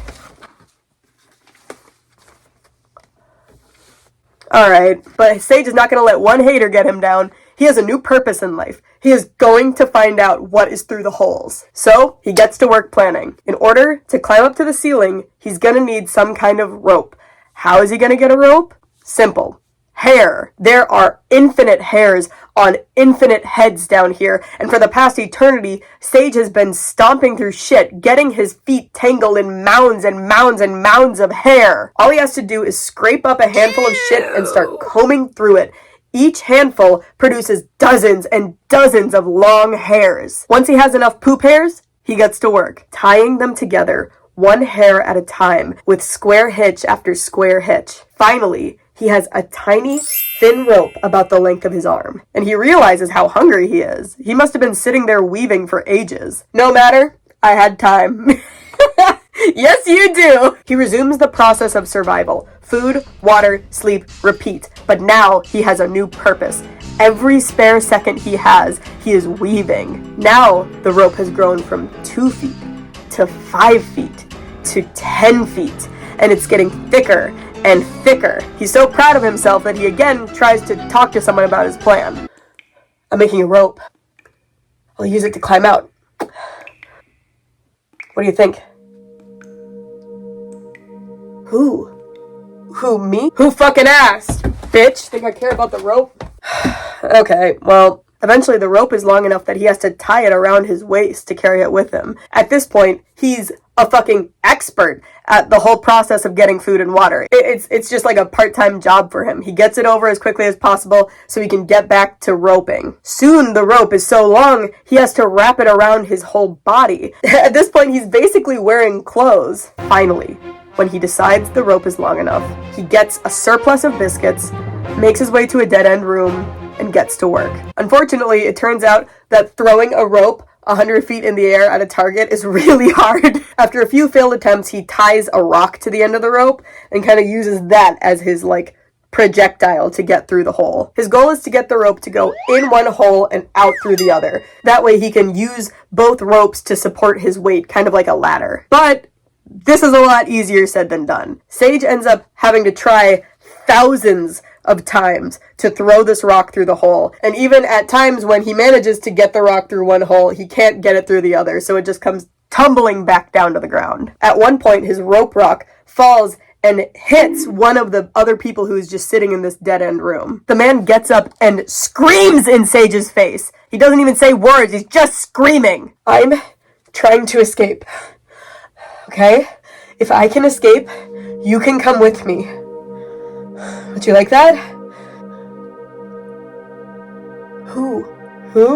Alright, but Sage is not going to let one hater get him down. He has a new purpose in life. He is going to find out what is through the holes. So, he gets to work planning. In order to climb up to the ceiling, he's going to need some kind of rope. How is he going to get a rope? Simple. Hair. There are infinite hairs on infinite heads down here, and for the past eternity, Sage has been stomping through shit, getting his feet tangled in mounds and mounds and mounds of hair. All he has to do is scrape up a handful of shit and start combing through it. Each handful produces dozens and dozens of long hairs. Once he has enough poop hairs, he gets to work, tying them together, one hair at a time, with square hitch after square hitch. Finally, he has a tiny, thin rope about the length of his arm, and he realizes how hungry he is. He must have been sitting there weaving for ages. No matter, I had time. Yes, you do! He resumes the process of survival. Food, water, sleep, repeat. But now he has a new purpose. Every spare second he has, he is weaving. Now the rope has grown from 2 feet to 5 feet to 10 feet, and it's getting thicker and thicker. He's so proud of himself that he again tries to talk to someone about his plan. I'm making a rope. I'll use it to climb out. What do you think? Who? Who, me? Who fucking asked? Bitch, think I care about the rope? Okay, well, eventually the rope is long enough that he has to tie it around his waist to carry it with him. At this point, he's a fucking expert at the whole process of getting food and water. It's just like a part-time job for him. He gets it over as quickly as possible so he can get back to roping. Soon the rope is so long, he has to wrap it around his whole body. At this point, he's basically wearing clothes. Finally, when he decides the rope is long enough, he gets a surplus of biscuits, makes his way to a dead-end room, and gets to work. Unfortunately, it turns out that throwing a rope 100 feet in the air at a target is really hard. After a few failed attempts, he ties a rock to the end of the rope and kind of uses that as his, projectile to get through the hole. His goal is to get the rope to go in one hole and out through the other. That way he can use both ropes to support his weight, kind of like a ladder. But this is a lot easier said than done. Sage ends up having to try thousands of times to throw this rock through the hole. And even at times when he manages to get the rock through one hole, he can't get it through the other, so it just comes tumbling back down to the ground. At one point, his rope rock falls and hits one of the other people who is just sitting in this dead-end room. The man gets up and screams in Sage's face. He doesn't even say words, he's just screaming. I'm trying to escape. Okay? If I can escape, you can come with me. Would you like that? Who?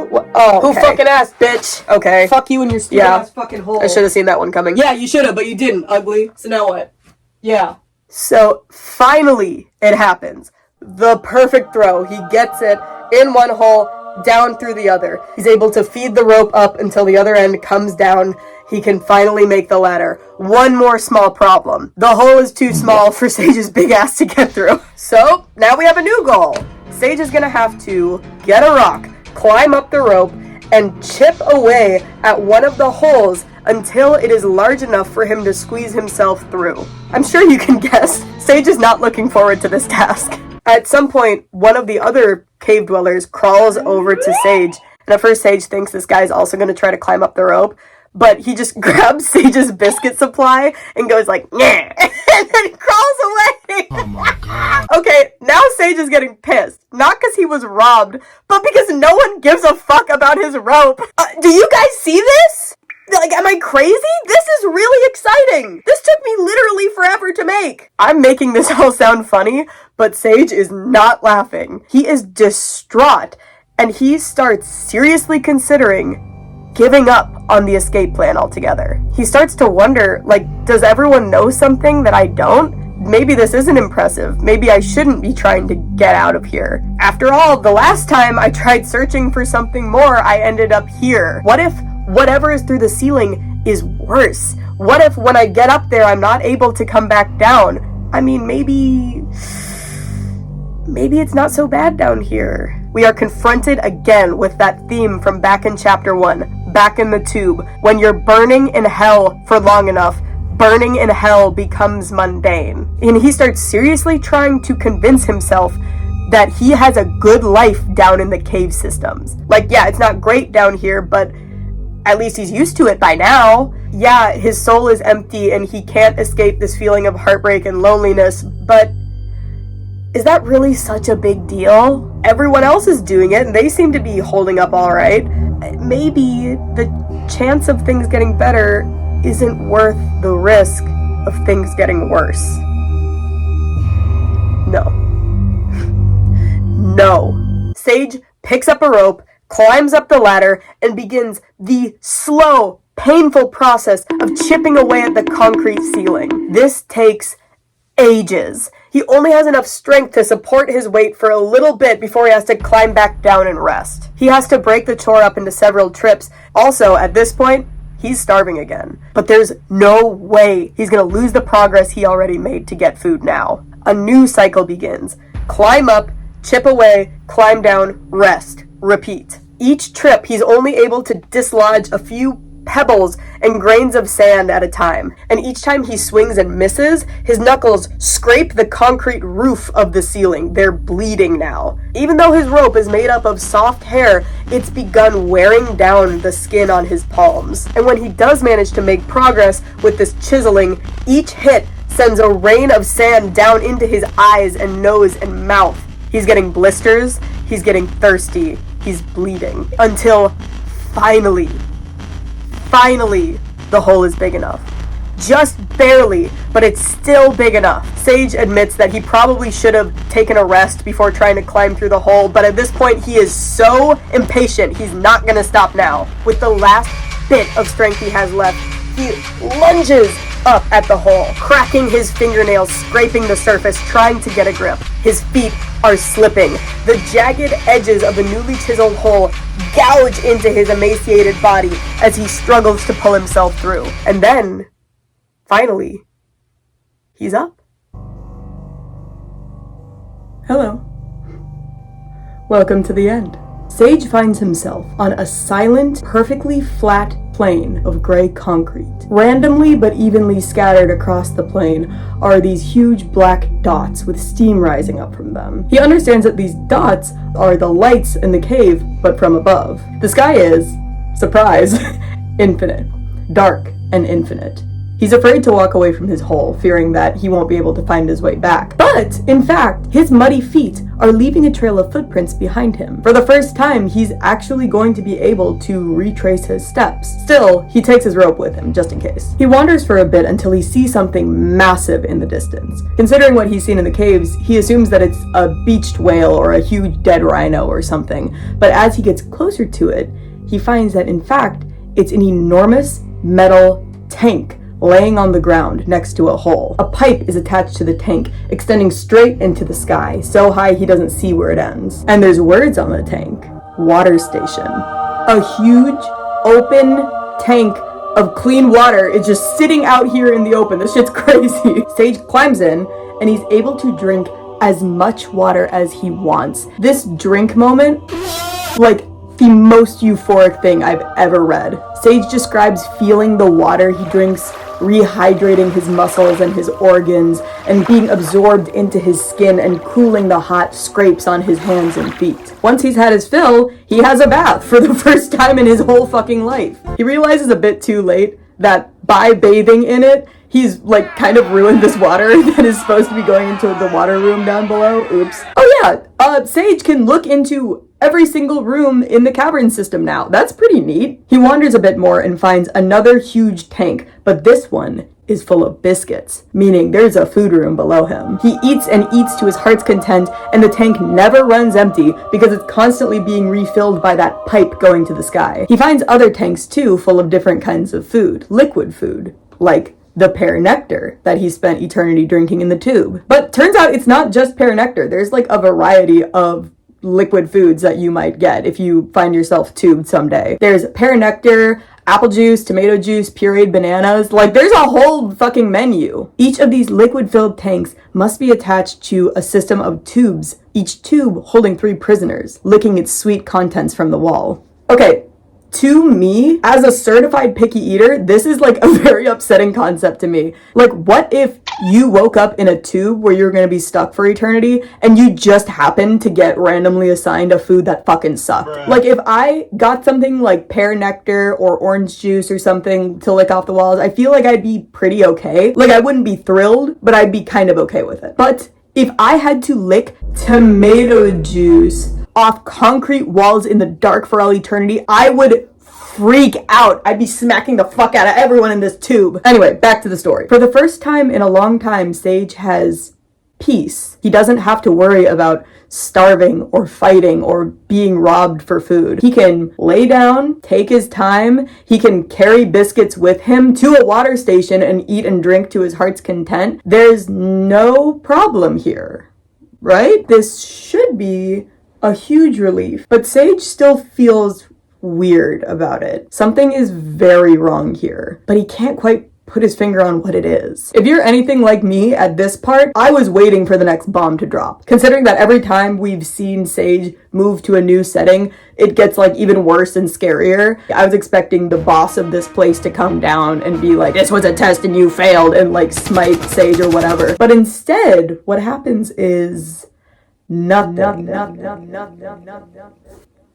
What? Oh, okay. Who fucking asked, bitch? Okay. Fuck you and your stupid ass fucking hole. I should have seen that one coming. Yeah, you should have, but you didn't, ugly. So now what? Yeah. So, finally, it happens. The perfect throw. He gets it in one hole, down through the other. He's able to feed the rope up until the other end comes down. He can finally make the ladder. One more small problem. The hole is too small for Sage's big ass to get through. So, now we have a new goal. Sage is gonna have to get a rock, climb up the rope, and chip away at one of the holes until it is large enough for him to squeeze himself through. I'm sure you can guess, Sage is not looking forward to this task. At some point, one of the other cave dwellers crawls over to Sage, and at first Sage thinks this guy's also going to try to climb up the rope, but he just grabs Sage's biscuit supply and goes like, "Nah," and then crawls away. Oh my god. Okay, now Sage is getting pissed. Not because he was robbed, but because no one gives a fuck about his rope. Do you guys see this? Like, am I crazy? This is really exciting. This took me literally forever to make. I'm making this all sound funny, but Sage is not laughing. He is distraught, and he starts seriously considering giving up on the escape plan altogether. He starts to wonder, like, does everyone know something that I don't? Maybe this isn't impressive. Maybe I shouldn't be trying to get out of here. After all, the last time I tried searching for something more, I ended up here. What if whatever is through the ceiling is worse? What if when I get up there, I'm not able to come back down? I mean, maybe it's not so bad down here. We are confronted again with that theme from back in chapter 1, back in the tube. When you're burning in hell for long enough, burning in hell becomes mundane. And he starts seriously trying to convince himself that he has a good life down in the cave systems. Like, yeah, it's not great down here, but at least he's used to it by now. Yeah, his soul is empty and he can't escape this feeling of heartbreak and loneliness, but is that really such a big deal? Everyone else is doing it and they seem to be holding up all right. Maybe the chance of things getting better isn't worth the risk of things getting worse. No. No. Sage picks up a rope, climbs up the ladder, and begins the slow, painful process of chipping away at the concrete ceiling. This takes ages. He only has enough strength to support his weight for a little bit before he has to climb back down and rest. He has to break the chore up into several trips. Also, at this point, he's starving again. But there's no way he's gonna lose the progress he already made to get food now. A new cycle begins. Climb up, chip away, climb down, rest, repeat. Each trip, he's only able to dislodge a few pebbles and grains of sand at a time. And each time he swings and misses, his knuckles scrape the concrete roof of the ceiling. They're bleeding now. Even though his rope is made up of soft hair, it's begun wearing down the skin on his palms. And when he does manage to make progress with this chiseling, each hit sends a rain of sand down into his eyes and nose and mouth. He's getting blisters, he's getting thirsty, he's bleeding. Until finally, the hole is big enough. Just barely, but it's still big enough. Sage admits that he probably should have taken a rest before trying to climb through the hole, but at this point he is so impatient, he's not gonna stop now. With the last bit of strength he has left, he lunges up at the hole, cracking his fingernails, scraping the surface, trying to get a grip. His feet are slipping. The jagged edges of the newly chiseled hole gouge into his emaciated body as he struggles to pull himself through. And then, finally, he's up. Hello. Welcome to the end. Sage finds himself on a silent, perfectly flat plain of gray concrete. Randomly but evenly scattered across the plain are these huge black dots with steam rising up from them. He understands that these dots are the lights in the cave, but from above. The sky is, surprise, infinite. Dark and infinite. He's afraid to walk away from his hole, fearing that he won't be able to find his way back. But, in fact, his muddy feet are leaving a trail of footprints behind him. For the first time, he's actually going to be able to retrace his steps. Still, he takes his rope with him, just in case. He wanders for a bit until he sees something massive in the distance. Considering what he's seen in the caves, he assumes that it's a beached whale or a huge dead rhino or something. But as he gets closer to it, he finds that, in fact, it's an enormous metal tank laying on the ground next to a hole. A pipe is attached to the tank, extending straight into the sky, so high he doesn't see where it ends. And there's words on the tank. Water station. A huge, open tank of clean water is just sitting out here in the open. This shit's crazy. Sage climbs in, and he's able to drink as much water as he wants. This drink moment, like, the most euphoric thing I've ever read. Sage describes feeling the water he drinks rehydrating his muscles and his organs, and being absorbed into his skin and cooling the hot scrapes on his hands and feet. Once he's had his fill, he has a bath for the first time in his whole fucking life. He realizes a bit too late that by bathing in it, he's like kind of ruined this water that is supposed to be going into the water room down below. Oops. Oh yeah, Sage can look into every single room in the cavern system now. That's pretty neat. He wanders a bit more and finds another huge tank, but this one is full of biscuits, meaning there's a food room below him. He eats and eats to his heart's content, and the tank never runs empty because it's constantly being refilled by that pipe going to the sky. He finds other tanks too, full of different kinds of food, liquid food, like the pear nectar that he spent eternity drinking in the tube. But turns out it's not just pear nectar. There's like a variety of liquid foods that you might get if you find yourself tubed someday. There's pear nectar, apple juice, tomato juice, pureed bananas. Like, there's a whole fucking menu. Each of these liquid-filled tanks must be attached to a system of tubes, each tube holding 3 prisoners, licking its sweet contents from the wall. Okay, to me, as a certified picky eater, this is like a very upsetting concept to me. Like, what if you woke up in a tube where you're gonna be stuck for eternity and you just happened to get randomly assigned a food that fucking sucked? Bruh. Like, if I got something like pear nectar or orange juice or something to lick off the walls, I feel like I'd be pretty okay. Like, I wouldn't be thrilled, but I'd be kind of okay with it. But if I had to lick tomato juice off concrete walls in the dark for all eternity, I would freak out. I'd be smacking the fuck out of everyone in this tube. Anyway, back to the story. For the first time in a long time, Sage has peace. He doesn't have to worry about starving or fighting or being robbed for food. He can lay down, take his time. He can carry biscuits with him to a water station and eat and drink to his heart's content. There's no problem here, right? This should be a huge relief, but Sage still feels weird about it. Something is very wrong here, but he can't quite put his finger on what it is. If you're anything like me at this part, I was waiting for the next bomb to drop. Considering that every time we've seen Sage move to a new setting, it gets like even worse and scarier. I was expecting the boss of this place to come down and be like, this was a test and you failed, and like smite Sage or whatever. But instead, what happens is nothing.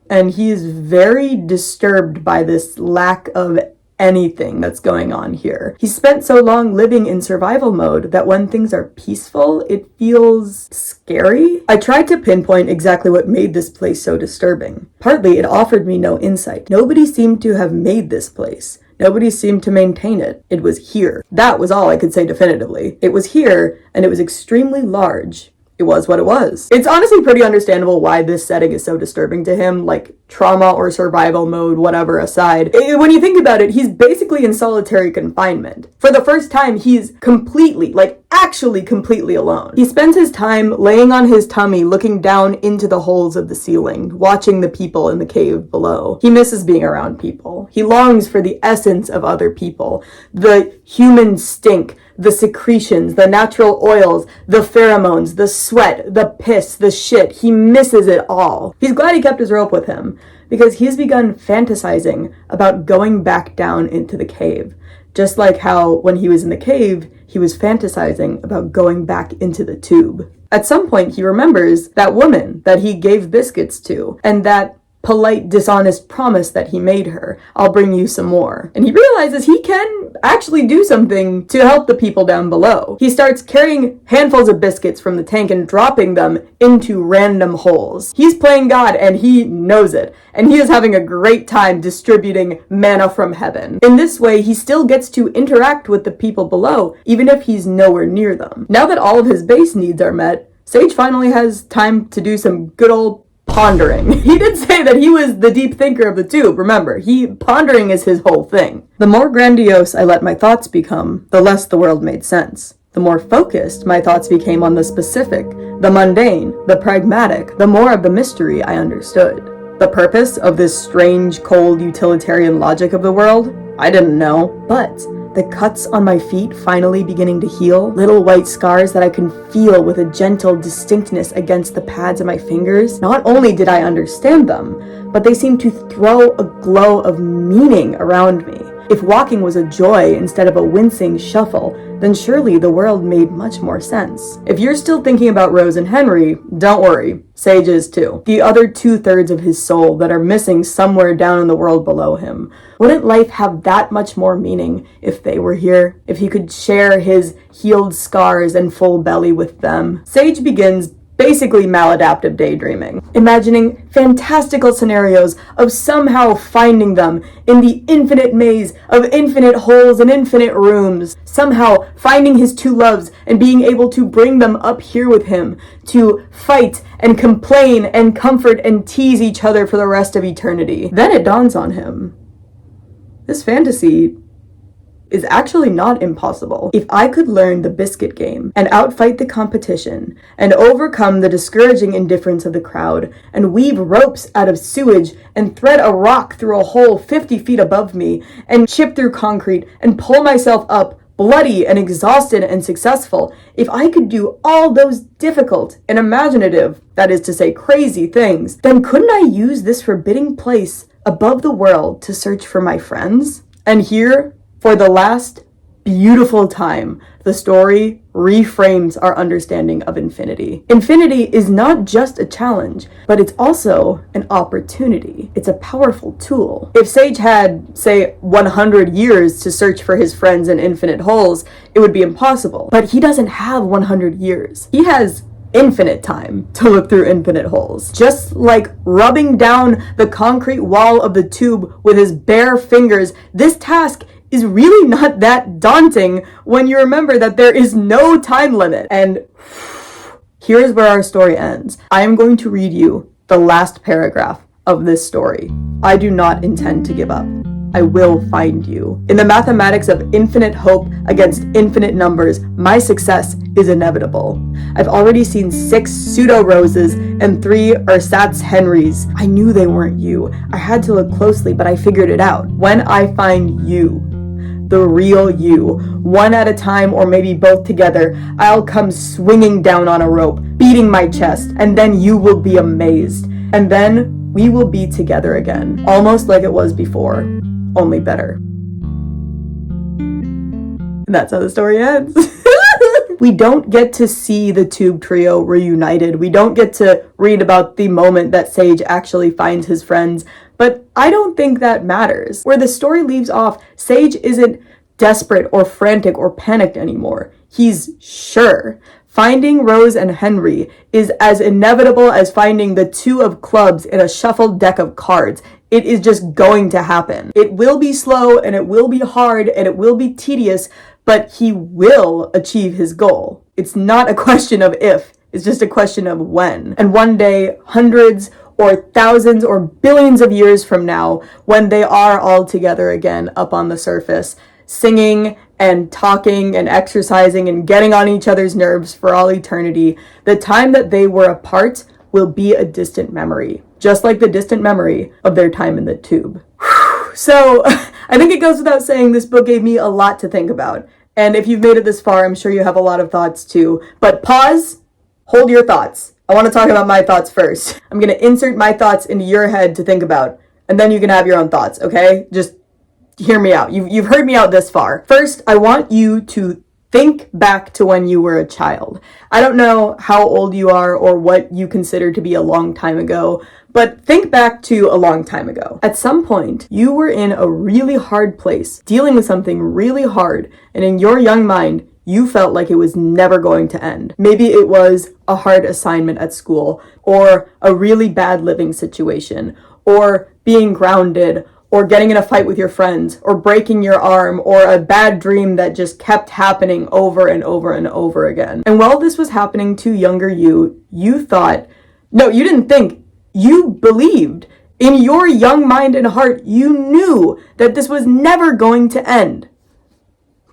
And he is very disturbed by this lack of anything that's going on here. He spent so long living in survival mode that when things are peaceful, it feels scary. I tried to pinpoint exactly what made this place so disturbing. Partly, it offered me no insight. Nobody seemed to have made this place. Nobody seemed to maintain it. It was here. That was all I could say definitively. It was here, and it was extremely large. It was what it was. It's honestly pretty understandable why this setting is so disturbing to him, like trauma or survival mode, whatever aside. When you think about it, he's basically in solitary confinement. For the first time, he's completely, like actually completely alone. He spends his time laying on his tummy, looking down into the holes of the ceiling, watching the people in the cave below. He misses being around people. He longs for the essence of other people, the human stink, the secretions, the natural oils, the pheromones, the sweat, the piss, the shit. He misses it all. He's glad he kept his rope with him because he's begun fantasizing about going back down into the cave. Just like how when he was in the cave, he was fantasizing about going back into the tube. At some point, he remembers that woman that he gave biscuits to and that polite, dishonest promise that he made her. I'll bring you some more. And he realizes he can actually do something to help the people down below. He starts carrying handfuls of biscuits from the tank and dropping them into random holes. He's playing God and he knows it. And he is having a great time distributing manna from heaven. In this way, he still gets to interact with the people below, even if he's nowhere near them. Now that all of his base needs are met, Sage finally has time to do some good old pondering. He did say that he was the deep thinker of the tube. Remember, pondering is his whole thing. The more grandiose I let my thoughts become, the less the world made sense. The more focused my thoughts became on the specific, the mundane, the pragmatic, the more of the mystery I understood. The purpose of this strange, cold, utilitarian logic of the world? I didn't know, but the cuts on my feet finally beginning to heal, little white scars that I can feel with a gentle distinctness against the pads of my fingers. Not only did I understand them, but they seem to throw a glow of meaning around me. If walking was a joy instead of a wincing shuffle, then surely the world made much more sense. If you're still thinking about Rose and Henry, don't worry, Sage is too. The other 2/3 of his soul that are missing somewhere down in the world below him. Wouldn't life have that much more meaning if they were here? If he could share his healed scars and full belly with them? Sage begins basically maladaptive daydreaming, imagining fantastical scenarios of somehow finding them in the infinite maze of infinite holes and infinite rooms, somehow finding his two loves and being able to bring them up here with him to fight and complain and comfort and tease each other for the rest of eternity. Then it dawns on him, this fantasy is actually not impossible. If I could learn the biscuit game and outfight the competition and overcome the discouraging indifference of the crowd and weave ropes out of sewage and thread a rock through a hole 50 feet above me and chip through concrete and pull myself up bloody and exhausted and successful, if I could do all those difficult and imaginative, that is to say crazy things, then couldn't I use this forbidding place above the world to search for my friends? And here, for the last beautiful time, the story reframes our understanding of infinity. Infinity is not just a challenge, but it's also an opportunity. It's a powerful tool. If Sage had, say, 100 years to search for his friends in infinite holes, it would be impossible. But he doesn't have 100 years. He has infinite time to look through infinite holes. Just like rubbing down the concrete wall of the tube with his bare fingers, this task is really not that daunting when you remember that there is no time limit. And here's where our story ends. I am going to read you the last paragraph of this story. I do not intend to give up. I will find you. In the mathematics of infinite hope against infinite numbers, my success is inevitable. I've already seen 6 pseudo-Roses and 3 ersatz Henrys. I knew they weren't you. I had to look closely, but I figured it out. When I find you, the real you, one at a time or maybe both together, I'll come swinging down on a rope, beating my chest, and then you will be amazed. And then we will be together again, almost like it was before, only better. And that's how the story ends. We don't get to see the Tube Trio reunited. We don't get to read about the moment that Sage actually finds his friends, but I don't think that matters. Where the story leaves off, Sage isn't desperate or frantic or panicked anymore. He's sure. Finding Rose and Henry is as inevitable as finding the 2 of clubs in a shuffled deck of cards. It is just going to happen. It will be slow and it will be hard and it will be tedious, but he will achieve his goal. It's not a question of if, it's just a question of when. And one day, hundreds or thousands or billions of years from now, when they are all together again up on the surface, singing and talking and exercising and getting on each other's nerves for all eternity, the time that they were apart will be a distant memory, just like the distant memory of their time in the tube. So I think it goes without saying this book gave me a lot to think about. And if you've made it this far, I'm sure you have a lot of thoughts too. But pause, hold your thoughts. I want to talk about my thoughts first. I'm going to insert my thoughts into your head to think about, and then you can have your own thoughts, okay? Just hear me out. You've heard me out this far. First, I want you to think back to when you were a child. I don't know how old you are or what you consider to be a long time ago, but think back to a long time ago. At some point, you were in a really hard place, dealing with something really hard, and in your young mind, you felt like it was never going to end. Maybe it was a hard assignment at school, or a really bad living situation, or being grounded, or getting in a fight with your friends, or breaking your arm, or a bad dream that just kept happening over and over and over again. And while this was happening to younger you thought, no, you didn't think, you believed. In your young mind and heart, you knew that this was never going to end.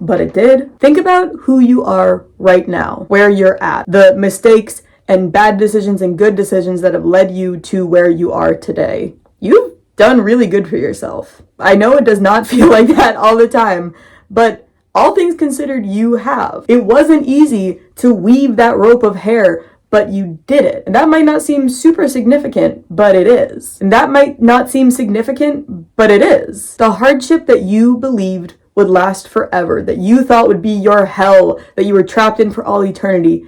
But it did. Think about who you are right now, where you're at, the mistakes and bad decisions and good decisions that have led you to where you are today. You've done really good for yourself. I know it does not feel like that all the time, but all things considered, you have. It wasn't easy to weave that rope of hair but you did it. And that might not seem super significant, but it is. And that might not seem significant, but it is. The hardship that you believed would last forever, that you thought would be your hell, that you were trapped in for all eternity,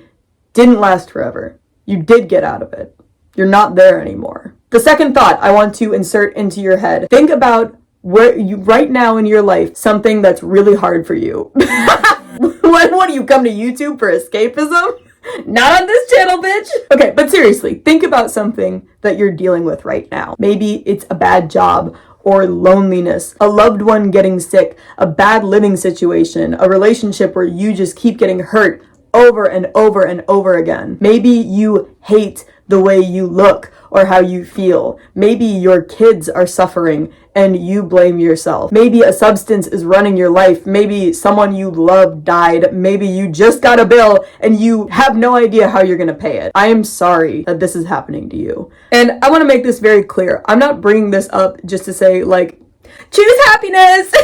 didn't last forever. You did get out of it. You're not there anymore. The second thought I want to insert into your head. Think about where you right now in your life, something that's really hard for you. What do you come to YouTube for escapism? Not on this channel, bitch. Okay, but seriously, think about something that you're dealing with right now. Maybe it's a bad job or loneliness, a loved one getting sick, a bad living situation, a relationship where you just keep getting hurt over and over and over again. Maybe you hate the way you look or how you feel. Maybe your kids are suffering and you blame yourself. Maybe a substance is running your life. Maybe someone you love died. Maybe you just got a bill and you have no idea how you're gonna pay it. I am sorry that this is happening to you. And I wanna make this very clear. I'm not bringing this up just to say, like, choose happiness!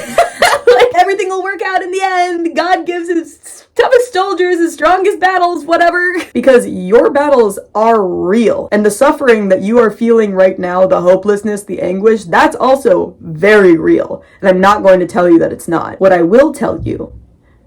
Like, everything will work out in the end. God gives his toughest soldiers his strongest battles, whatever. Because your battles are real. And the suffering that you are feeling right now, the hopelessness, the anguish, that's also very real. And I'm not going to tell you that it's not. What I will tell you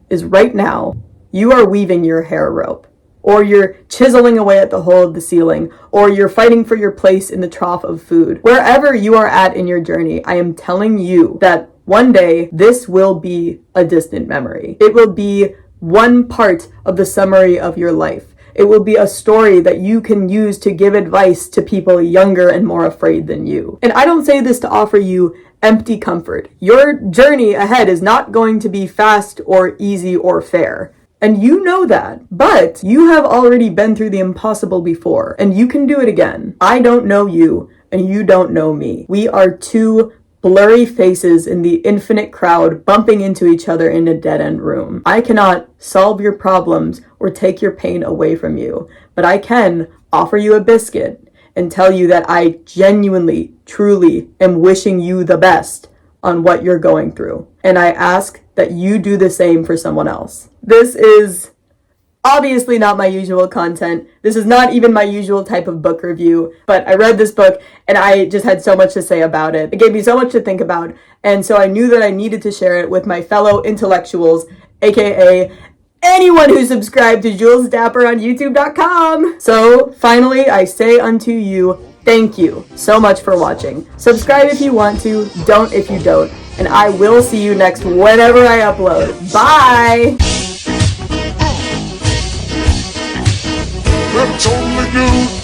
is right now, you are weaving your hair rope. Or you're chiseling away at the hole of the ceiling, or you're fighting for your place in the trough of food. Wherever you are at in your journey, I am telling you that one day this will be a distant memory. It will be one part of the summary of your life. It will be a story that you can use to give advice to people younger and more afraid than you. And I don't say this to offer you empty comfort. Your journey ahead is not going to be fast or easy or fair. And you know that, but you have already been through the impossible before, and you can do it again. I don't know you, and you don't know me. We are two blurry faces in the infinite crowd bumping into each other in a dead-end room. I cannot solve your problems or take your pain away from you, but I can offer you a biscuit and tell you that I genuinely, truly am wishing you the best on what you're going through. And I ask that you do the same for someone else. This is obviously not my usual content. This is not even my usual type of book review, but I read this book and I just had so much to say about it. It gave me so much to think about, and so I knew that I needed to share it with my fellow intellectuals, aka anyone who subscribed to Jules Dapper on YouTube.com. So finally, I say unto you, thank you so much for watching. Subscribe if you want to, don't if you don't, and I will see you next whenever I upload. Bye! That's only you.